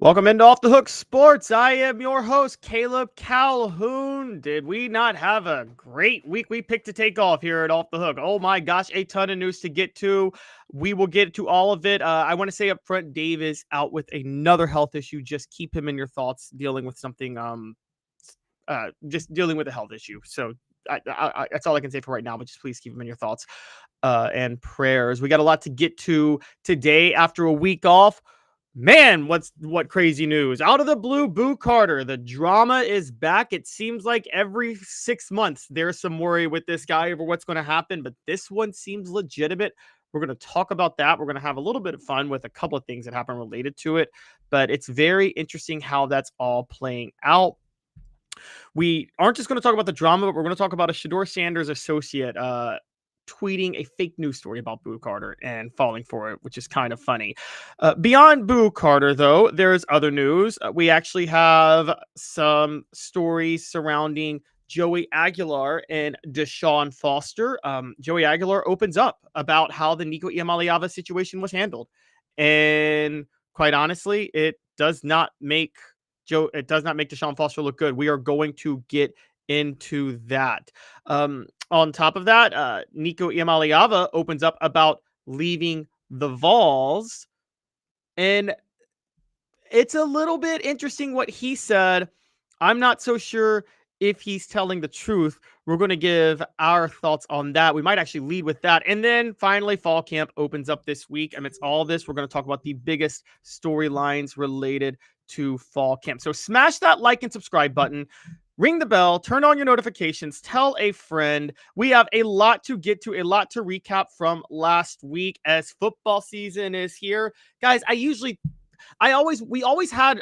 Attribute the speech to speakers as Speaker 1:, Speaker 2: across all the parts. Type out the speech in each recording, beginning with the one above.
Speaker 1: Welcome into Off the Hook Sports. I am your host, Caleb Calhoun. Did we not have a great week we picked to take off here at Off the Hook? Oh my gosh, a ton of news to get to. We will get to all of it. I want to say up front, Dave is out with another health issue. Just keep him in your thoughts, dealing with something, just dealing with a health issue. So that's all I can say for right now, but just please keep him in your thoughts and prayers. We got a lot to get to today after a week off. Man, what crazy news. Out of the blue, Boo Carter. The drama is back. It seems like every 6 months there's some worry with this guy over what's going to happen, but this one seems legitimate. We're going to talk about that. We're going to have a little bit of fun with a couple of things that happen related to it, but it's very interesting how that's all playing out. We aren't just going to talk about the drama, but we're going to talk about a Shedeur Sanders associate tweeting a fake news story about Boo Carter and falling for it, which is kind of funny. Beyond Boo Carter, though, there's other news. We actually have some stories surrounding Joey Aguilar and Deshaun Foster. Joey Aguilar opens up about how the Nico Iamaleava situation was handled. And quite honestly, it does not make Deshaun Foster look good. We are going to get into that. On top of that, Nico Iamaleava opens up about leaving the Vols. And it's a little bit interesting what he said. I'm not so sure if he's telling the truth. We're going to give our thoughts on that. We might actually lead with that. And then finally, fall camp opens up this week. Amidst all this, we're going to talk about the biggest storylines related to fall camp. So smash that like and subscribe button. Ring the bell, turn on your notifications, tell a friend. We have a lot to get to, a lot to recap from last week as football season is here. Guys, we always planned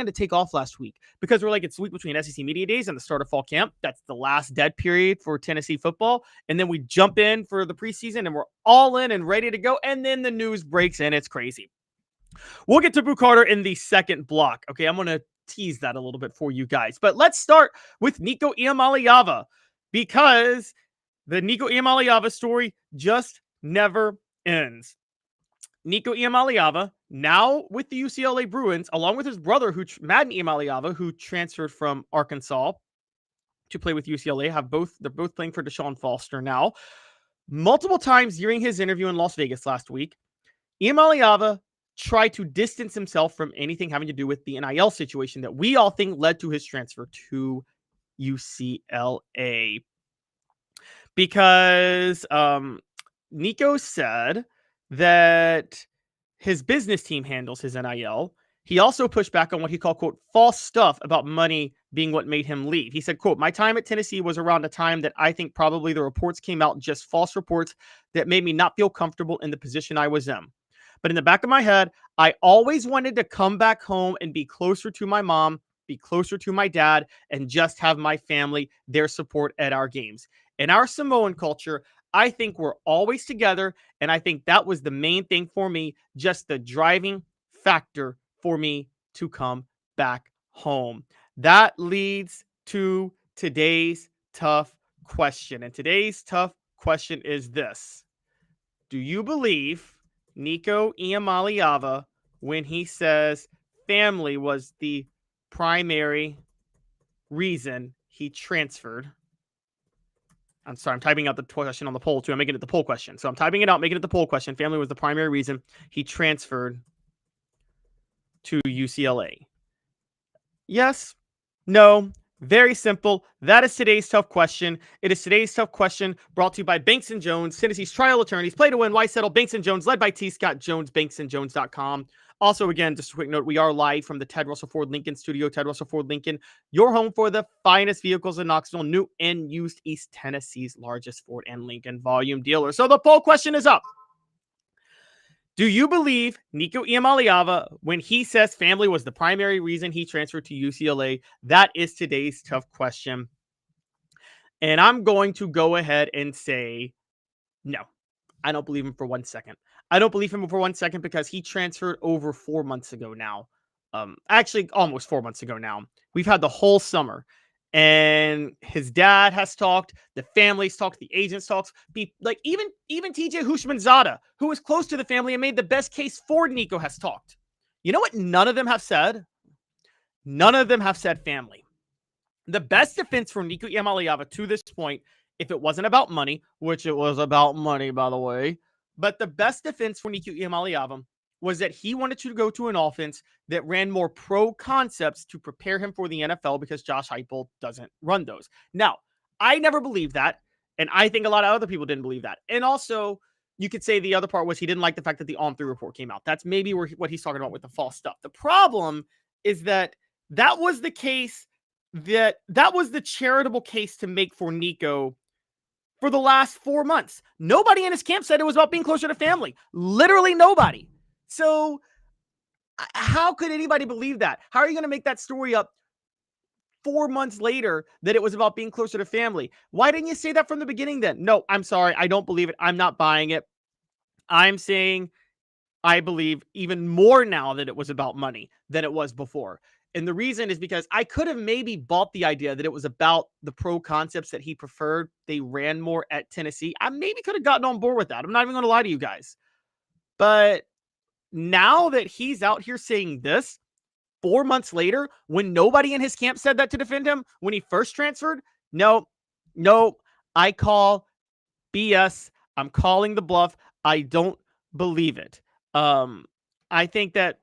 Speaker 1: to take off last week because we're like, it's the week between SEC Media Days and the start of fall camp. That's the last dead period for Tennessee football. And then we jump in for the preseason and we're all in and ready to go. And then the news breaks and it's crazy. We'll get to Boo Carter in the second block. Okay, I'm going to tease that a little bit for you guys. But let's start with Nico Iamaleava because the Nico Iamaleava story just never ends. Nico Iamaleava, now with the UCLA Bruins, along with his brother, Madden Iamaleava, who transferred from Arkansas to play with UCLA, they're both playing for Deshaun Foster now. Multiple times during his interview in Las Vegas last week, Iamaleava tried to distance himself from anything having to do with the NIL situation that we all think led to his transfer to UCLA. Because Nico said that his business team handles his NIL. He also pushed back on what he called, quote, false stuff about money being what made him leave. He said, quote, my time at Tennessee was around a time that I think probably the reports came out just false reports that made me not feel comfortable in the position I was in. But in the back of my head, I always wanted to come back home and be closer to my mom, be closer to my dad, and just have my family, their support at our games. In our Samoan culture, I think we're always together, and I think that was the main thing for me, just the driving factor for me to come back home. That leads to today's tough question. And today's tough question is this. Do you believe Nico Iamaleava when he says family was the primary reason he transferred? I'm sorry, I'm typing out the question on the poll too. I'm making it the poll question. So I'm typing it out, making it the poll question. Family was the primary reason he transferred to UCLA. Yes, no, very simple. That is today's tough question. It is today's tough question brought to you by Banks & Jones, Tennessee's trial attorneys. Play to win, why settle? Banks & Jones, led by T. Scott Jones, banksandjones.com. Also, again, just a quick note, we are live from the Ted Russell Ford Lincoln studio. Ted Russell Ford Lincoln, your home for the finest vehicles in Knoxville, new and used, East Tennessee's largest Ford and Lincoln volume dealer. So the poll question is up. Do you believe Nico Iamaleava when he says family was the primary reason he transferred to UCLA? That is today's tough question. And I'm going to go ahead and say, no, I don't believe him for 1 second. I don't believe him for 1 second because he transferred over 4 months ago now. Actually, almost 4 months ago now. We've had the whole summer. And his dad has talked, the family's talked, the agents talked, like even TJ Hushmanzada, who was close to the family and made the best case for Nico, has talked. You know what none of them have said? None of them have said family. The best defense for Nico Iamaleava to this point, if it wasn't about money, which it was about money, by the way, but the best defense for Nico Iamaleava was that he wanted to go to an offense that ran more pro concepts to prepare him for the NFL because Josh Heupel doesn't run those. Now, I never believed that, and I think a lot of other people didn't believe that. And also, you could say the other part was he didn't like the fact that the on-3 report came out. That's maybe what he's talking about with the false stuff. The problem is that was the case that was the charitable case to make for Nico for the last 4 months. Nobody in his camp said it was about being closer to family. Literally nobody. So how could anybody believe that? How are you going to make that story up 4 months later that it was about being closer to family? Why didn't you say that from the beginning then? No, I'm sorry. I don't believe it. I'm not buying it. I'm saying I believe even more now that it was about money than it was before. And the reason is because I could have maybe bought the idea that it was about the pro concepts that he preferred. They ran more at Tennessee. I maybe could have gotten on board with that. I'm not even going to lie to you guys. But now that he's out here saying this 4 months later, when nobody in his camp said that to defend him when he first transferred, no, I call BS. I'm calling the bluff. I don't believe it. I think that,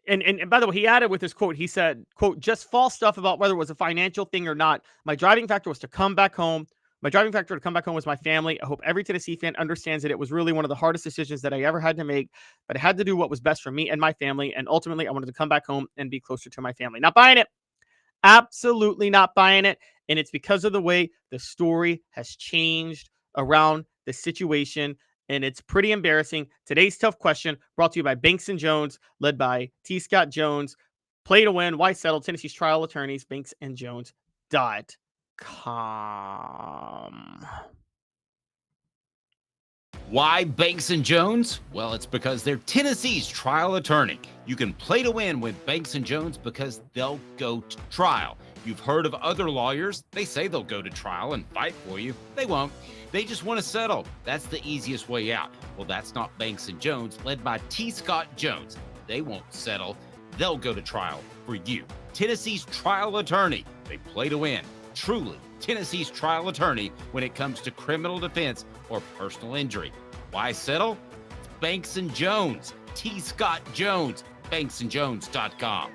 Speaker 1: and by the way, he added with his quote, he said, quote, just false stuff about whether it was a financial thing or not. My driving factor was to come back home. My driving factor to come back home was my family. I hope every Tennessee fan understands that it was really one of the hardest decisions that I ever had to make, but I had to do what was best for me and my family. And ultimately, I wanted to come back home and be closer to my family. Not buying it. Absolutely not buying it. And it's because of the way the story has changed around the situation. And it's pretty embarrassing. Today's tough question brought to you by Banks & Jones, led by T. Scott Jones. Play to win. Why settle? Tennessee's trial attorneys, banksandjones.com.
Speaker 2: Why Banks & Jones? Well, it's because they're Tennessee's trial attorney. You can play to win with Banks & Jones because they'll go to trial. You've heard of other lawyers. They say they'll go to trial and fight for you. They won't. They just want to settle. That's the easiest way out. Well, that's not Banks & Jones, led by T. Scott Jones. They won't settle. They'll go to trial for you. Tennessee's trial attorney. They play to win. Truly, Tennessee's trial attorney when it comes to criminal defense or personal injury. Why settle? It's Banks & Jones. T. Scott Jones. banksandjones.com.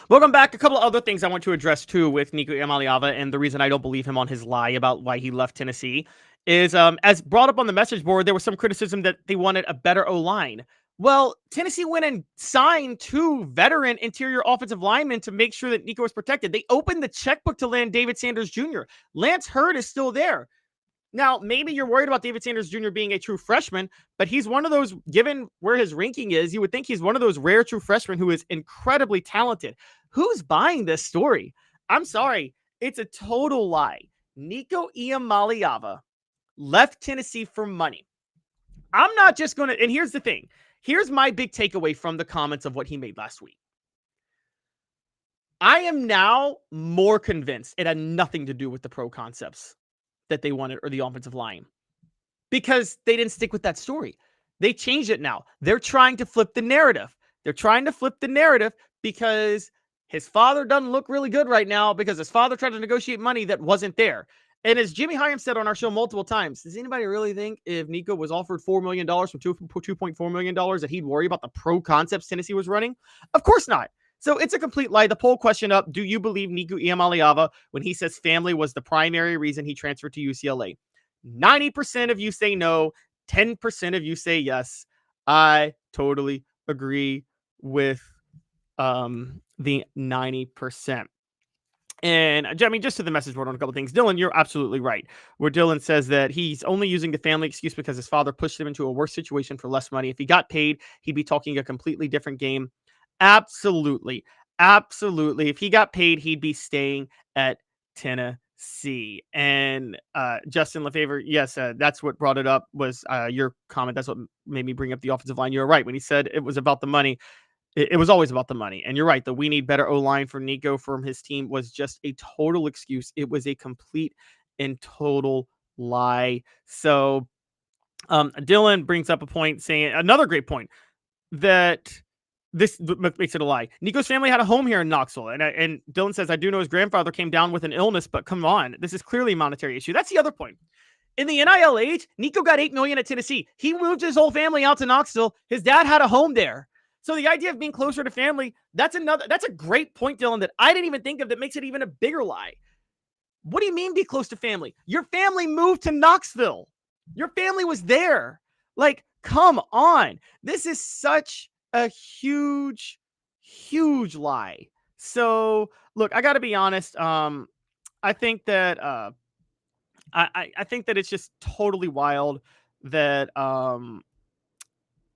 Speaker 1: Welcome back. A couple of other things I want to address too with Nico Iamaleava, and the reason I don't believe him on his lie about why he left Tennessee is, as brought up on the message board, there was some criticism that they wanted a better O-line. Well, Tennessee went and signed 2 veteran interior offensive linemen to make sure that Nico was protected. They opened the checkbook to land David Sanders Jr. Lance Hurd is still there. Now, maybe you're worried about David Sanders Jr. being a true freshman, but he's one of those, given where his ranking is, you would think he's one of those rare true freshmen who is incredibly talented. Who's buying this story? I'm sorry. It's a total lie. Nico Iamaleava left Tennessee for money. I'm not just going to, and here's the thing. Here's my big takeaway from the comments of what he made last week. I am now more convinced it had nothing to do with the pro concepts that they wanted or the offensive line, because they didn't stick with that story. They changed it now. They're trying to flip the narrative. They're trying to flip the narrative because his father doesn't look really good right now because his father tried to negotiate money that wasn't there. And as Jimmy Hyam said on our show multiple times, does anybody really think if Nico was offered $4 million from $2.4 million that he'd worry about the pro concepts Tennessee was running? Of course not. So it's a complete lie. The poll question up, do you believe Nico Iamaleava when he says family was the primary reason he transferred to UCLA? 90% of you say no. 10% of you say yes. I totally agree with the 90%. And I mean, just to the message board on a couple things. Dylan, you're absolutely right. Where Dylan says that he's only using the family excuse because his father pushed him into a worse situation for less money. If he got paid, he'd be talking a completely different game. Absolutely. Absolutely. If he got paid, he'd be staying at Tennessee. And Justin Lefevre, yes, that's what brought it up was your comment. That's what made me bring up the offensive line. You're right. When he said it was about the money, it was always about the money. And you're right. The we need better O-line for Nico from his team was just a total excuse. It was a complete and total lie. So Dylan brings up a point saying, another great point, that this makes it a lie. Nico's family had a home here in Knoxville. And Dylan says, I do know his grandfather came down with an illness, but come on. This is clearly a monetary issue. That's the other point. In the NIL age, Nico got $8 million at Tennessee. He moved his whole family out to Knoxville. His dad had a home there. So the idea of being closer to family, that's a great point, Dylan, that I didn't even think of that makes it even a bigger lie. What do you mean be close to family? Your family moved to Knoxville. Your family was there. Like, come on. This is such a huge, huge lie. So, look, I got to be honest. I think that I think that it's just totally wild that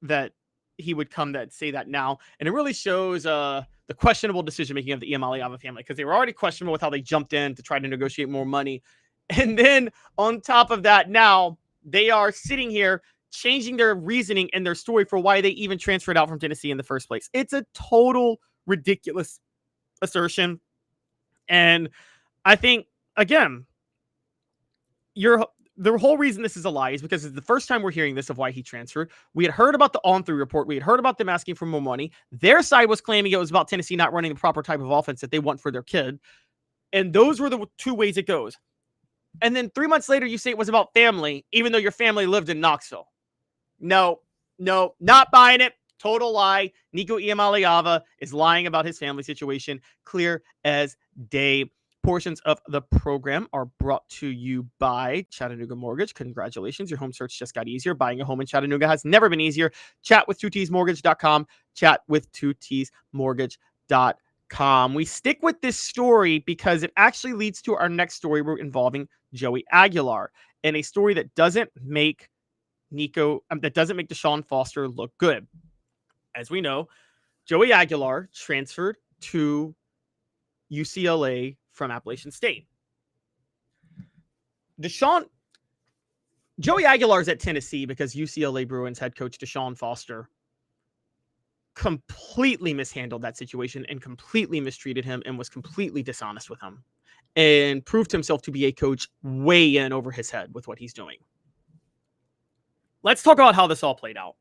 Speaker 1: that he would come that say that now, and it really shows the questionable decision making of the Iamaleava family, because they were already questionable with how they jumped in to try to negotiate more money, and then on top of that, now they are sitting here changing their reasoning and their story for why they even transferred out from Tennessee in the first place. It's a total ridiculous assertion, and I think again, the whole reason this is a lie is because it's the first time we're hearing this of why he transferred. We had heard about the on-through report. We had heard about them asking for more money. Their side was claiming it was about Tennessee not running the proper type of offense that they want for their kid. And those were the two ways it goes. And then 3 months later, you say it was about family, even though your family lived in Knoxville. No, not buying it. Total lie. Nico Iamaleava is lying about his family situation. Clear as day. Portions of the program are brought to you by Chattanooga Mortgage. Congratulations. Your home search just got easier. Buying a home in Chattanooga has never been easier. Chat with 2tsmortgage.com. Chat with 2tsmortgage.com. We stick with this story because it actually leads to our next story involving Joey Aguilar, and a story that doesn't make Deshaun Foster look good. As we know, Joey Aguilar transferred to UCLA from Appalachian State. Joey Aguilar's at Tennessee because UCLA Bruins head coach Deshaun Foster completely mishandled that situation and completely mistreated him and was completely dishonest with him and proved himself to be a coach way in over his head with what he's doing. Let's talk about how this all played out.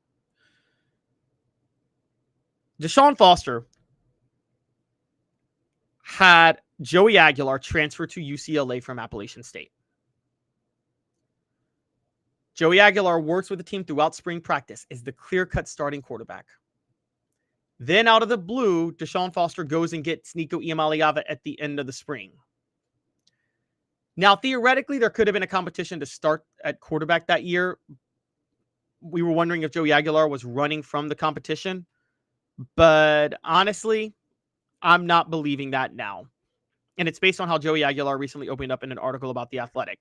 Speaker 1: Deshaun Foster had Joey Aguilar transfer to UCLA from Appalachian State. Joey Aguilar works with the team throughout spring practice as the clear-cut starting quarterback. Then out of the blue, Deshaun Foster goes and gets Nico Iamaleava at the end of the spring. Now, theoretically, there could have been a competition to start at quarterback that year. We were wondering if Joey Aguilar was running from the competition. But honestly, I'm not believing that now. And it's based on how Joey Aguilar recently opened up in an article about The Athletic.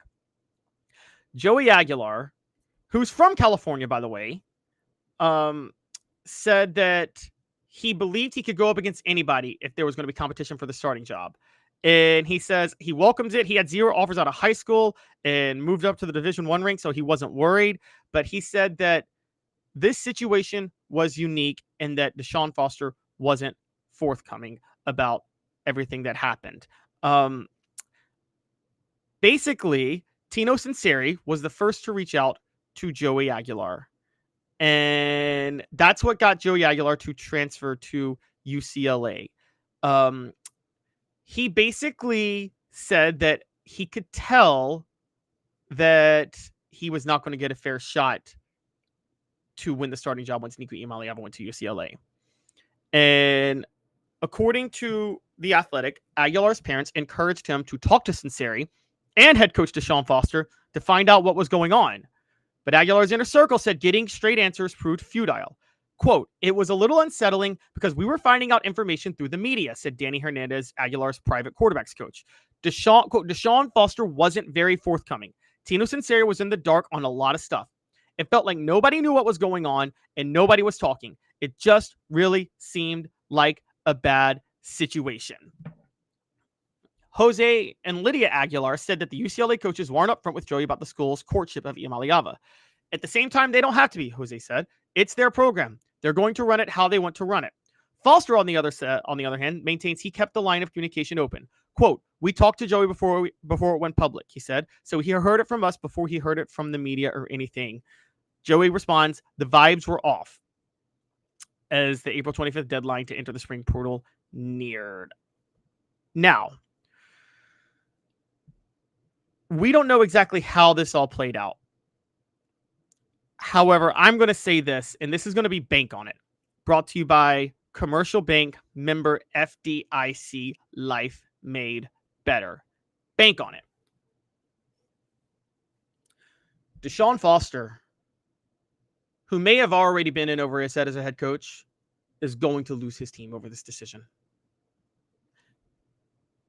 Speaker 1: Joey Aguilar, who's from California, by the way, said that he believed he could go up against anybody if there was going to be competition for the starting job. And he says he welcomes it. He had 0 offers out of high school and moved up to the Division I rank, so he wasn't worried. But he said that this situation was unique and that Deshaun Foster wasn't forthcoming about everything that happened. Basically, Tino Sinceri was the first to reach out to Joey Aguilar. And that's what got Joey Aguilar to transfer to UCLA. He basically said that he could tell that he was not going to get a fair shot to win the starting job once Nico Iamaleava went to UCLA. And according to The Athletic, Aguilar's parents encouraged him to talk to Sinceri and head coach Deshaun Foster to find out what was going on. But Aguilar's inner circle said getting straight answers proved futile. Quote, "It was a little unsettling because we were finding out information through the media," said Danny Hernandez, Aguilar's private quarterbacks coach. Deshaun Foster wasn't very forthcoming. Tino Sinceri was in the dark on a lot of stuff. It felt like nobody knew what was going on and nobody was talking. It just really seemed like a bad situation. Jose and Lydia Aguilar said that the UCLA coaches weren't upfront with Joey about the school's courtship of Iamaleava. At the same time, they don't have to be, Jose said. It's their program. They're going to run it how they want to run it. Foster, on the other hand, maintains he kept the line of communication open. Quote, "We talked to Joey before it went public," he said. "So he heard it from us before he heard it from the media or anything." Joey responds, "The vibes were off." as the April 25th deadline to enter the spring portal neared. Now, we don't know exactly how this all played out. However, I'm going to say this, and this is going to be Bank on It, brought to you by Commercial Bank, member FDIC, life made better. Bank on it. Deshaun Foster, who may have already been in over his head as a head coach, is going to lose his team over this decision.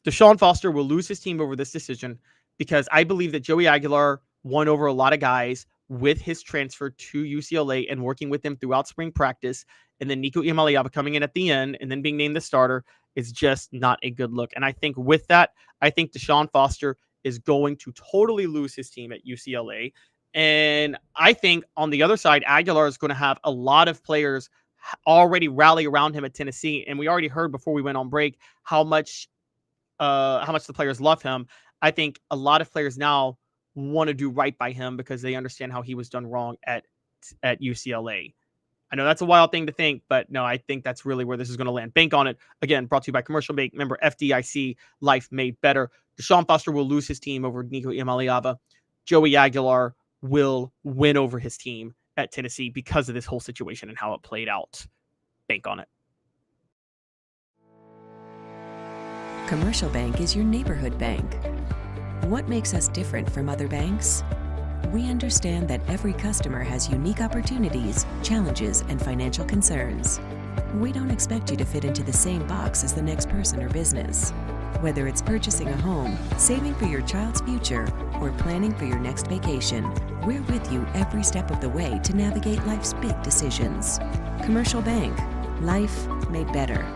Speaker 1: Deshaun Foster will lose his team over this decision because I believe that Joey Aguilar won over a lot of guys with his transfer to UCLA and working with them throughout spring practice. And then Nico Iamaleava coming in at the end and then being named the starter is just not a good look. And I think with that, I think Deshaun Foster is going to totally lose his team at UCLA. And I think on the other side, Aguilar is going to have a lot of players already rally around him at Tennessee. And we already heard before we went on break how much the players love him. I think a lot of players now want to do right by him because they understand how he was done wrong at UCLA. I know that's a wild thing to think, but no, I think that's really where this is going to land. Bank on it. Again, brought to you by Commercial Bank, member FDIC, life made better. Deshaun Foster will lose his team over Nico Iamaleava. Joey Aguilar will win over his team at Tennessee because of this whole situation and how it played out. Bank on it.
Speaker 3: Commercial Bank is your neighborhood bank. What makes us different from other banks? We understand that every customer has unique opportunities, challenges, and financial concerns. We don't expect you to fit into the same box as the next person or business. Whether it's purchasing a home, saving for your child's future, or planning for your next vacation, we're with you every step of the way to navigate life's big decisions. Commercial Bank. Life made better.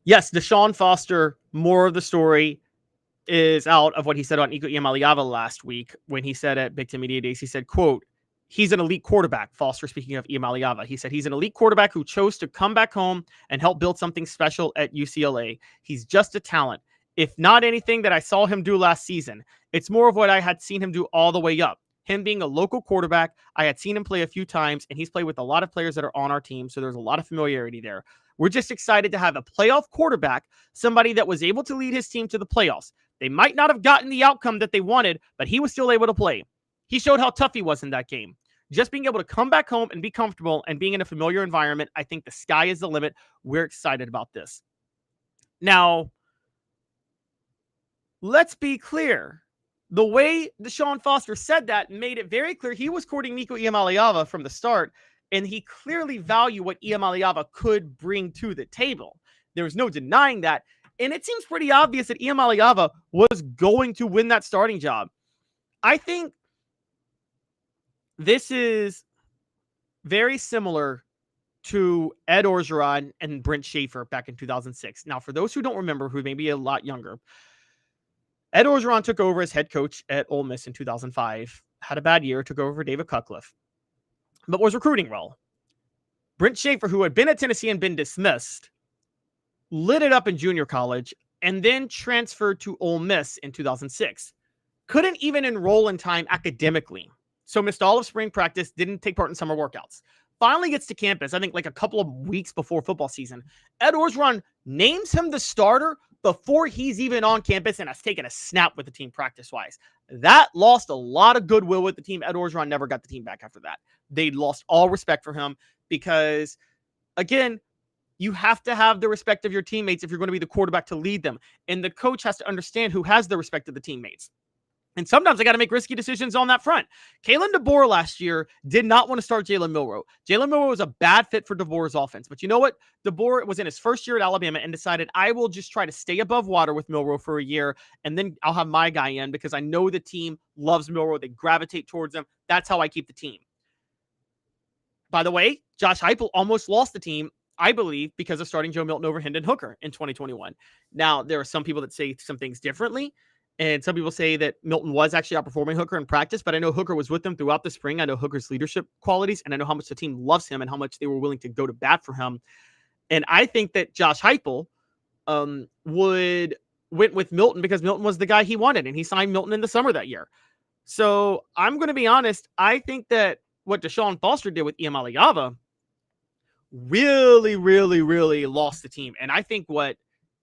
Speaker 1: Yes, Deshaun Foster, more of the story is out of what he said about Nico Iamaleava last week when he said at Big Ten Media Days, he said, quote, he's an elite quarterback. Foster, speaking of Iamaleava, he said he's an elite quarterback who chose to come back home and help build something special at UCLA. He's just a talent. If not anything that I saw him do last season, it's more of what I had seen him do all the way up. Him being a local quarterback, I had seen him play a few times, and he's played with a lot of players that are on our team, so there's a lot of familiarity there. We're just excited to have a playoff quarterback, somebody that was able to lead his team to the playoffs. They might not have gotten the outcome that they wanted, but he was still able to play. He showed how tough he was in that game. Just being able to come back home and be comfortable and being in a familiar environment, I think the sky is the limit. We're excited about this. Now, let's be clear. The way Deshaun Foster said that made it very clear he was courting Nico Iamaleava from the start, and he clearly valued what Iamaleava could bring to the table. There was no denying that. And it seems pretty obvious that Iamaleava was going to win that starting job. I think this is very similar to Ed Orgeron and Brent Schaefer back in 2006. Now, for those who don't remember, who may be a lot younger, Ed Orgeron took over as head coach at Ole Miss in 2005, had a bad year, took over for David Cutcliffe, but was recruiting well. Brent Schaefer, who had been at Tennessee and been dismissed, lit it up in junior college, and then transferred to Ole Miss in 2006. Couldn't even enroll in time academically, so missed all of spring practice, didn't take part in summer workouts. Finally gets to campus, I think like a couple of weeks before football season. Ed Orgeron names him the starter before he's even on campus and has taken a snap with the team practice-wise. That lost a lot of goodwill with the team. Ed Orgeron never got the team back after that. They lost all respect for him because, again, you have to have the respect of your teammates if you're going to be the quarterback to lead them. And the coach has to understand who has the respect of the teammates. And sometimes I got to make risky decisions on that front. Kalen DeBoer last year did not want to start Jalen Milroe. Jalen Milroe was a bad fit for DeBoer's offense. But you know what? DeBoer was in his first year at Alabama and decided, I will just try to stay above water with Milroe for a year, and then I'll have my guy in because I know the team loves Milroe. They gravitate towards him. That's how I keep the team. By the way, Josh Heupel almost lost the team, I believe, because of starting Joe Milton over Hendon Hooker in 2021. Now, there are some people that say some things differently. And some people say that Milton was actually outperforming Hooker in practice, but I know Hooker was with them throughout the spring. I know Hooker's leadership qualities, and I know how much the team loves him and how much they were willing to go to bat for him. And I think that Josh Heupel went with Milton because Milton was the guy he wanted, and he signed Milton in the summer that year. So I'm going to be honest. I think that what Deshaun Foster did with Iamaleava really, really, really lost the team. And I think what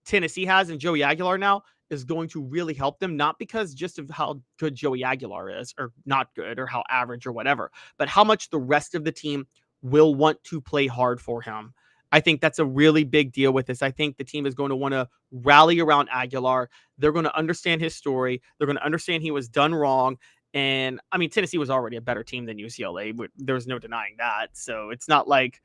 Speaker 1: Tennessee has and Joey Aguilar now is going to really help them, not because just of how good Joey Aguilar is or not good or how average or whatever, but how much the rest of the team will want to play hard for him. I think that's a really big deal with this. I think the team is going to want to rally around Aguilar. They're going to understand his story. They're going to understand he was done wrong. And I mean, Tennessee was already a better team than UCLA, but there's no denying that. So it's not like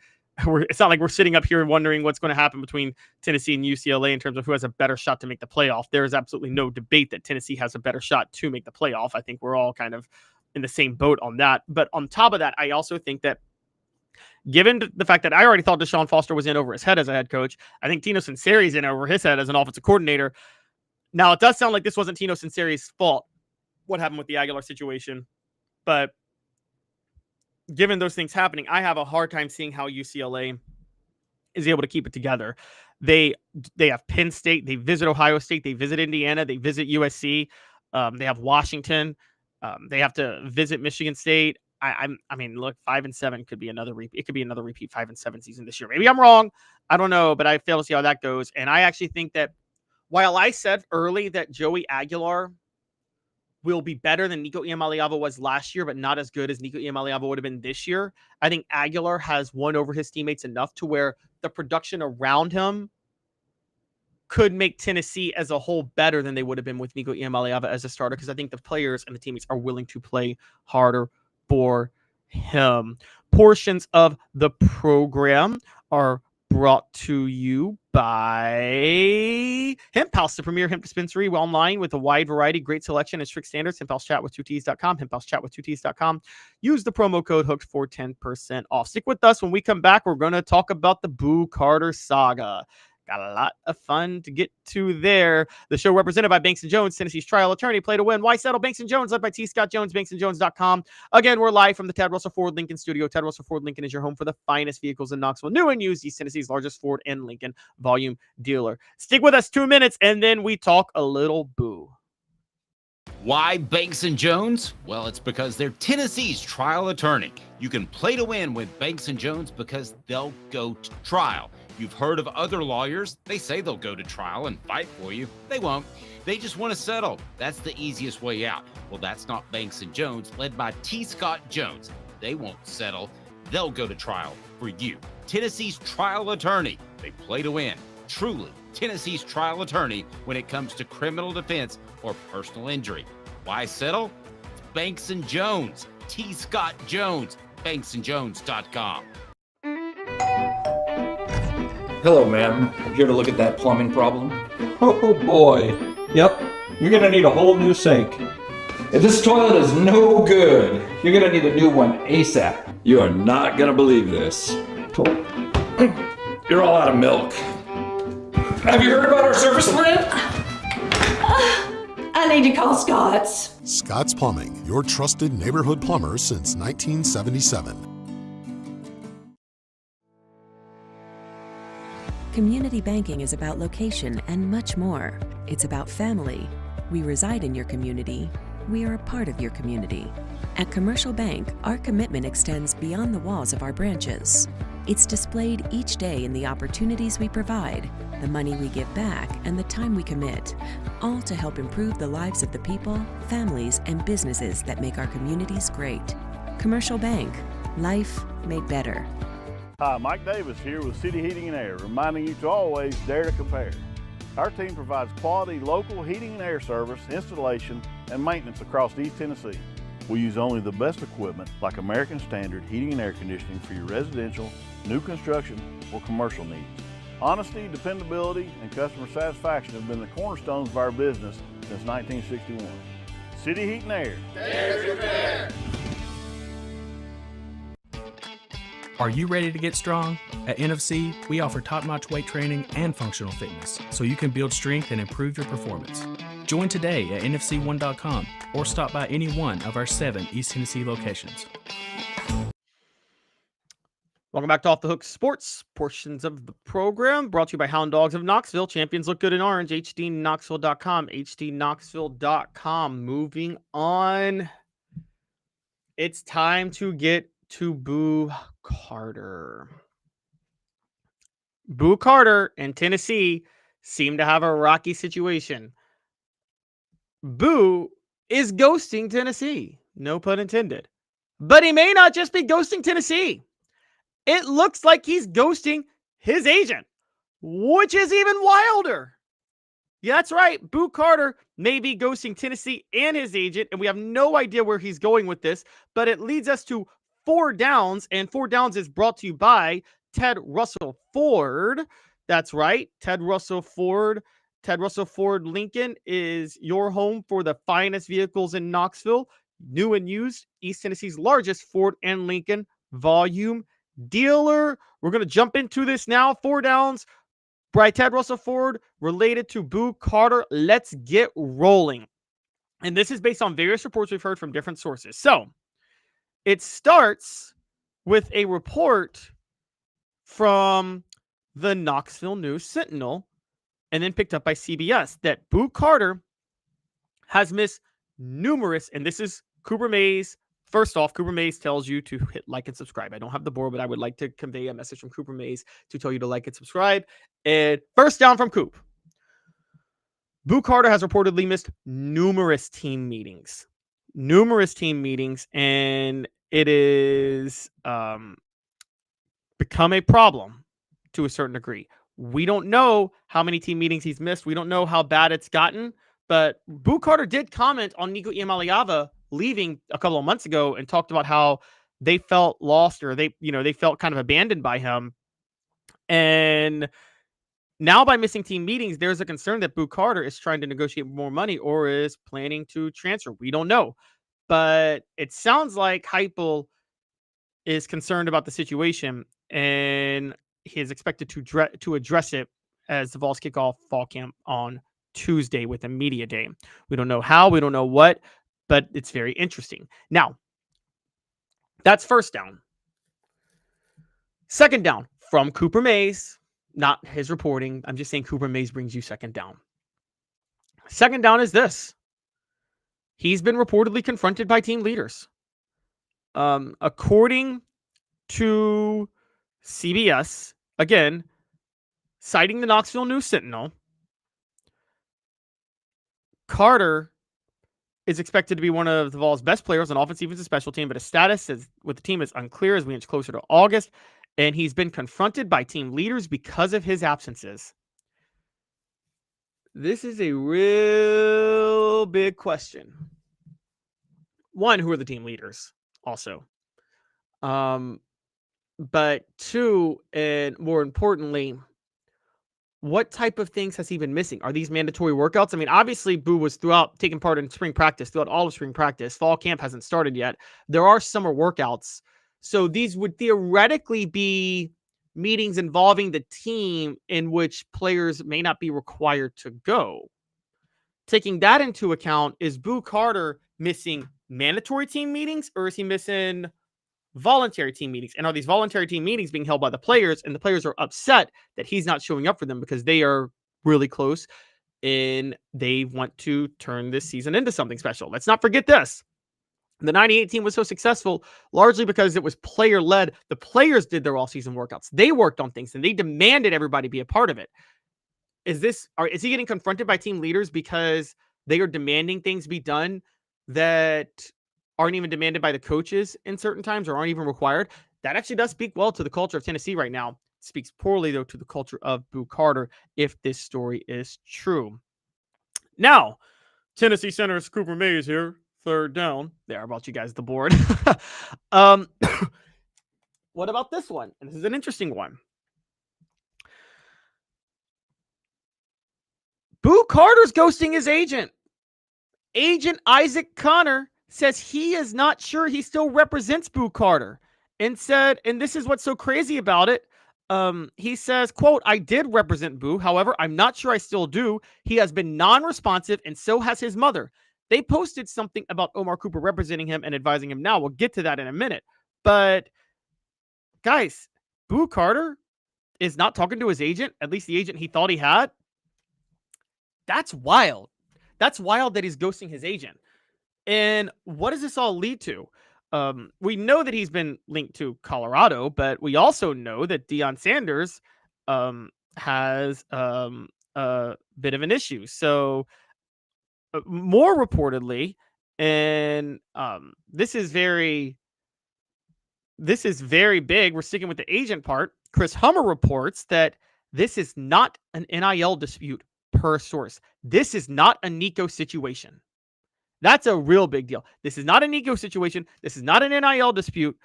Speaker 1: we're sitting up here wondering what's going to happen between Tennessee and UCLA in terms of who has a better shot to make the playoff. There is absolutely no debate that Tennessee has a better shot to make the playoff. I think we're all kind of in the same boat on that. But on top of that, I also think that given the fact that I already thought Deshaun Foster was in over his head as a head coach, I think Tino Sinceri's in over his head as an offensive coordinator. Now, it does sound like this wasn't Tino Sinceri's fault, what happened with the Aguilar situation. But given those things happening, I have a hard time seeing how UCLA is able to keep it together. They have Penn State, they visit Ohio State, they visit Indiana, they visit USC, they have Washington, they have to visit Michigan State. I mean, look, 5-7 could be another repeat. It could be another repeat 5-7 season this year. Maybe I'm wrong. I don't know, but I fail to see how that goes. And I actually think that while I said early that Joey Aguilar will be better than Nico Iamaleava was last year, but not as good as Nico Iamaleava would have been this year, I think Aguilar has won over his teammates enough to where the production around him could make Tennessee as a whole better than they would have been with Nico Iamaleava as a starter, because I think the players and the teammates are willing to play harder for him. Portions of the program are brought to you by Hemp House, the premier hemp dispensary online with a wide variety, great selection, and strict standards. Hemp House Chat with 2Ts.com, Hemp House Chat with 2Ts.com. Use the promo code HOOKED for 10% off. Stick with us. When we come back, we're going to talk about the Boo Carter saga. Got a lot of fun to get to there. The show represented by Banks & Jones, Tennessee's trial attorney. Play to win. Why settle? Banks & Jones, led by T. Scott Jones, banksandjones.com. Again, we're live from the Ted Russell Ford Lincoln studio. Ted Russell Ford Lincoln is your home for the finest vehicles in Knoxville. New and used, East Tennessee's largest Ford and Lincoln volume dealer. Stick with us 2 minutes, and then we talk a little boo.
Speaker 2: Why Banks & Jones? Well, it's because they're Tennessee's trial attorney. You can play to win with Banks & Jones because they'll go to trial. You've heard of other lawyers. They say they'll go to trial and fight for you. They won't. They just want to settle. That's the easiest way out. Well, that's not Banks & Jones, led by T. Scott Jones. They won't settle. They'll go to trial for you. Tennessee's trial attorney. They play to win. Truly, Tennessee's trial attorney when it comes to criminal defense or personal injury. Why settle? It's Banks & Jones. T. Scott Jones. banksandjones.com.
Speaker 4: Hello, ma'am. Here to look at that plumbing problem?
Speaker 5: Oh boy. Yep. You're gonna need a whole new sink.
Speaker 4: If this toilet is no good, you're gonna need a new one ASAP. You are not gonna believe this. You're all out of milk. Have you heard about our service plan?
Speaker 6: I need to call Scott's.
Speaker 7: Scott's Plumbing, your trusted neighborhood plumber since 1977.
Speaker 3: Community banking is about location and much more. It's about family. We reside in your community. We are a part of your community. At Commercial Bank, our commitment extends beyond the walls of our branches. It's displayed each day in the opportunities we provide, the money we give back, and the time we commit, all to help improve the lives of the people, families, and businesses that make our communities great. Commercial Bank, life made better.
Speaker 8: Hi, Mike Davis here with City Heating and Air, reminding you to always dare to compare. Our team provides quality local heating and air service, installation, and maintenance across East Tennessee. We use only the best equipment like American Standard heating and air conditioning for your residential, new construction, or commercial needs. Honesty, dependability, and customer satisfaction have been the cornerstones of our business since 1961. City Heat and Air.
Speaker 9: Dare to compare.
Speaker 10: Are you ready to get strong? At NFC, we offer top-notch weight training and functional fitness, so you can build strength and improve your performance. Join today at NFC1.com or stop by any one of our 7 East Tennessee locations.
Speaker 1: Welcome back to Off the Hook Sports. Portions of the program brought to you by HoundDogs of Knoxville. Champions look good in orange. HDKnoxville.com. HDKnoxville.com. Moving on. It's time to get to Boo Carter. Boo Carter and Tennessee seem to have a rocky situation. Boo is ghosting Tennessee. No pun intended. But he may not just be ghosting Tennessee. It looks like he's ghosting his agent, which is even wilder. Yeah, that's right. Boo Carter may be ghosting Tennessee and his agent, and we have no idea where he's going with this, but it leads us to 4 Downs, and 4 Downs is brought to you by Ted Russell Ford. That's right, Ted Russell Ford. Ted Russell Ford Lincoln is your home for the finest vehicles in Knoxville. New and used, East Tennessee's largest Ford and Lincoln volume dealer. We're going to jump into this now. 4 Downs by Ted Russell Ford related to Boo Carter. Let's get rolling. And this is based on various reports we've heard from different sources. So it starts with a report from the Knoxville News Sentinel and then picked up by CBS that Boo Carter has missed numerous, and this is Cooper Mays. First off, Cooper Mays tells you to hit like and subscribe. I don't have the board, but I would like to convey a message from Cooper Mays to tell you to like and subscribe. And first down from Coop. Boo Carter has reportedly missed numerous team meetings. And it is become a problem to a certain degree. We don't know how many team meetings he's missed. We don't know how bad it's gotten. But Boo Carter did comment on Nico Iamaleava leaving a couple of months ago and talked about how they felt lost, or they felt kind of abandoned by him. And now by missing team meetings, there's a concern that Boo Carter is trying to negotiate more money or is planning to transfer. We don't know. But it sounds like Heupel is concerned about the situation, and he is expected to address it as the Vols kick off fall camp on Tuesday with a media day. We don't know how, we don't know what, but it's very interesting. Now, that's first down. Second down from Cooper Mays, not his reporting. I'm just saying Cooper Mays brings you second down. Second down is this. He's been reportedly confronted by team leaders. According to CBS, again, citing the Knoxville News Sentinel, Carter is expected to be one of the Vols' best players on offense, defense, and special team, but his status with the team is unclear as we inch closer to August, and he's been confronted by team leaders because of his absences. This is a real big question. One, who are the team leaders? Also. But two, and more importantly, what type of things has he been missing? Are these mandatory workouts? I mean, obviously, Boo was taking part in spring practice, throughout all of spring practice. Fall camp hasn't started yet. There are summer workouts. So these would theoretically be meetings involving the team in which players may not be required to go. Taking that into account, is Boo Carter missing mandatory team meetings, or is he missing voluntary team meetings? And are these voluntary team meetings being held by the players, and the players are upset that he's not showing up for them because they are really close and they want to turn this season into something special? Let's not forget this. The 98 team was so successful largely because it was player-led. The players did their all-season workouts. They worked on things, and they demanded everybody be a part of it. Is he getting confronted by team leaders because they are demanding things be done that aren't even demanded by the coaches in certain times or aren't even required? That actually does speak well to the culture of Tennessee right now. It speaks poorly, though, to the culture of Boo Carter if this story is true. Now, Tennessee center's Cooper Mays here. Third down. There, I brought you guys the board. What about this one? And this is an interesting one. Boo Carter's ghosting his agent. Agent Isaac Connor says he is not sure he still represents Boo Carter, and said, and this is what's so crazy about it, he says, quote, "I did represent Boo. However, I'm not sure I still do. He has been non-responsive, and so has his mother." They posted something about Omar Cooper representing him and advising him now. We'll get to that in a minute. But, guys, Boo Carter is not talking to his agent, at least the agent he thought he had. That's wild. That's wild that he's ghosting his agent. And what does this all lead to? We know that he's been linked to Colorado, but we also know that Deion Sanders has a bit of an issue. So more reportedly, and this is very big. We're sticking with the agent part. Chris Hummer reports that this is not an NIL dispute per source. This is not a Nico situation. That's a real big deal. This is not a Nico situation. This is not an NIL dispute.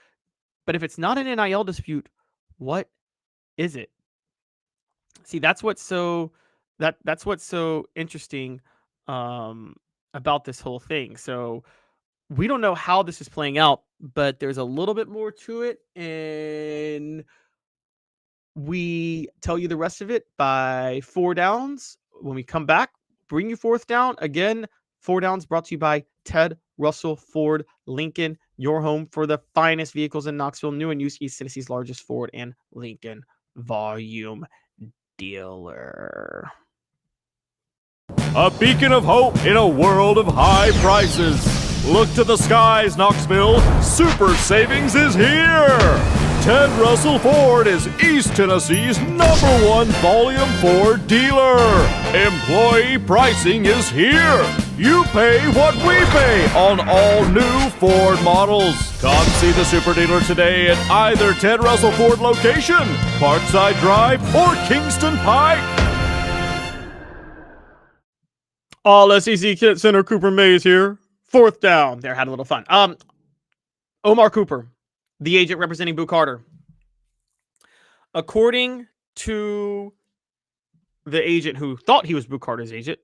Speaker 1: But if it's not an NIL dispute, what is it? See, that's what's so interesting about this whole thing. So we don't know how this is playing out, but there's a little bit more to it, and we tell you the rest of it by 4 downs. When we come back, bring you 4th down. Again, 4 downs brought to you by Ted Russell Ford Lincoln, your home for the finest vehicles in Knoxville, new and used, East Tennessee's largest Ford and Lincoln volume dealer.
Speaker 9: A beacon of hope in a world of high prices. Look to the skies, Knoxville. Super Savings is here. Ted Russell Ford is East Tennessee's #1 volume Ford dealer. Employee pricing is here. You pay what we pay on all new Ford models. Come see the super dealer today at either Ted Russell Ford location, Parkside Drive, or Kingston Pike.
Speaker 1: All SEC Kit Center, Cooper Mays here. 4th down. There, had a little fun. Omar Cooper, the agent representing Boo Carter. According to the agent who thought he was Boo Carter's agent,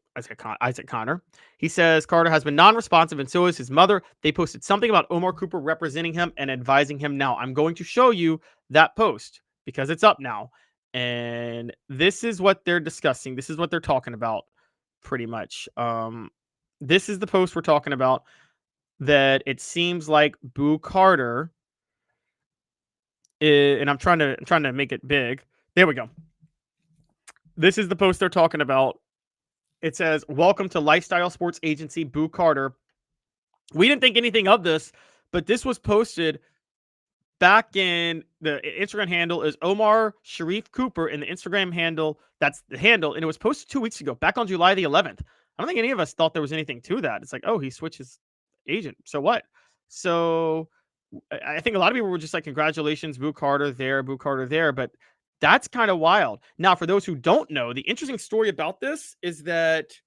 Speaker 1: Isaac Connor, he says Carter has been non-responsive and so is his mother. They posted something about Omar Cooper representing him and advising him now. I'm going to show you that post because it's up now. And this is what they're discussing. This is what they're talking about pretty much. This is the post we're talking about, that it seems like Boo Carter is, and I'm trying to make it big. There we go. This is the post they're talking about. It says, "Welcome to Lifestyle Sports Agency, Boo Carter." We didn't think anything of this, but this was posted back in the Instagram handle is Omar Sharif Cooper, and the Instagram handle, that's the handle, and it was posted 2 weeks ago, back on July the 11th. I don't think any of us thought there was anything to that. It's like, oh, he switched his agent. So what? So I think a lot of people were just like, congratulations, Boo Carter there, Boo Carter there. But that's kind of wild. Now, for those who don't know, the interesting story about this is that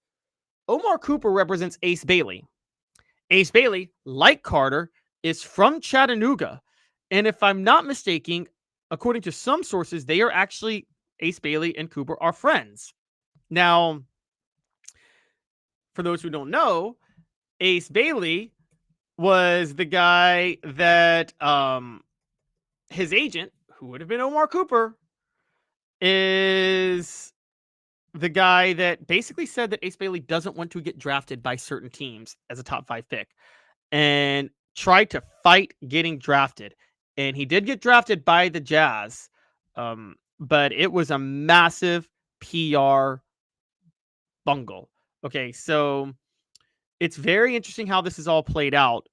Speaker 1: Omar Cooper represents Ace Bailey. Ace Bailey, like Carter, is from Chattanooga. And if I'm not mistaken, according to some sources, they are actually, Ace Bailey and Cooper are friends. Now, for those who don't know, Ace Bailey was the guy that his agent, who would have been Omar Cooper, is the guy that basically said that Ace Bailey doesn't want to get drafted by certain teams as a top 5 pick and tried to fight getting drafted. And he did get drafted by the Jazz, but it was a massive PR bungle. Okay, so it's very interesting how this is all played out.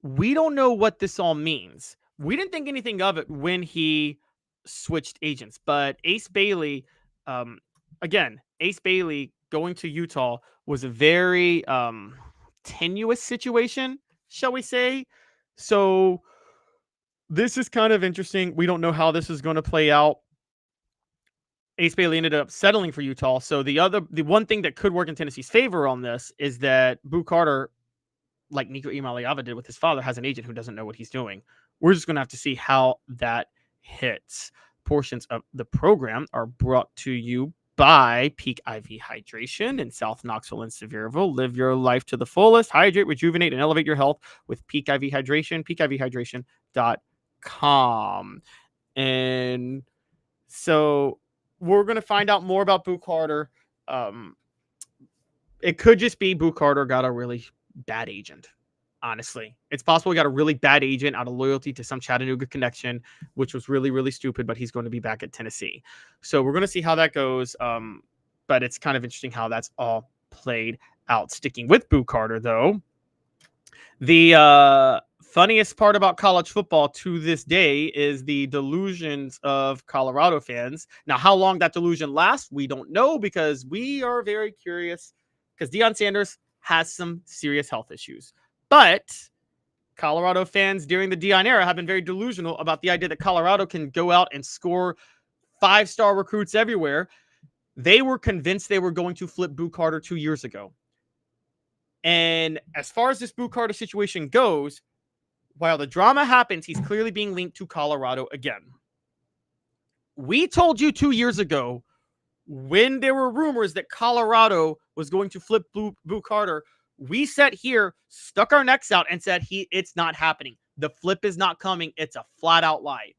Speaker 1: We don't know what this all means. We didn't think anything of it when he switched agents, but Ace Bailey, again, Ace Bailey going to Utah was a very tenuous situation, shall we say. So this is kind of interesting. We don't know how this is going to play out. Ace Bailey ended up settling for Utah. So the one thing that could work in Tennessee's favor on this is that Boo Carter, like Nico Iamaleava did with his father, has an agent who doesn't know what he's doing. We're just going to have to see how that hits. Portions of the program are brought to you by Peak IV Hydration in South Knoxville and Sevierville. Live your life to the fullest. Hydrate, rejuvenate, and elevate your health with Peak IV Hydration. peakivhydration.com. And so we're going to find out more about Boo Carter. It could just be Boo Carter got a really bad agent. Honestly, it's possible he got a really bad agent out of loyalty to some Chattanooga connection, which was really, really stupid, but he's going to be back at Tennessee. So we're going to see how that goes. But it's kind of interesting how that's all played out. Sticking with Boo Carter, though, the Funniest part about college football to this day is the delusions of Colorado fans. Now, how long that delusion lasts, we don't know, because we are very curious, because Deion Sanders has some serious health issues. But Colorado fans during the Deion era have been very delusional about the idea that Colorado can go out and score 5-star recruits everywhere. They were convinced they were going to flip Boo Carter 2 years ago. And as far as this Boo Carter situation goes, while the drama happens, he's clearly being linked to Colorado again. We told you 2 years ago, when there were rumors that Colorado was going to flip Boo Carter, we sat here, stuck our necks out, and said it's not happening. The flip is not coming. It's a flat out lie.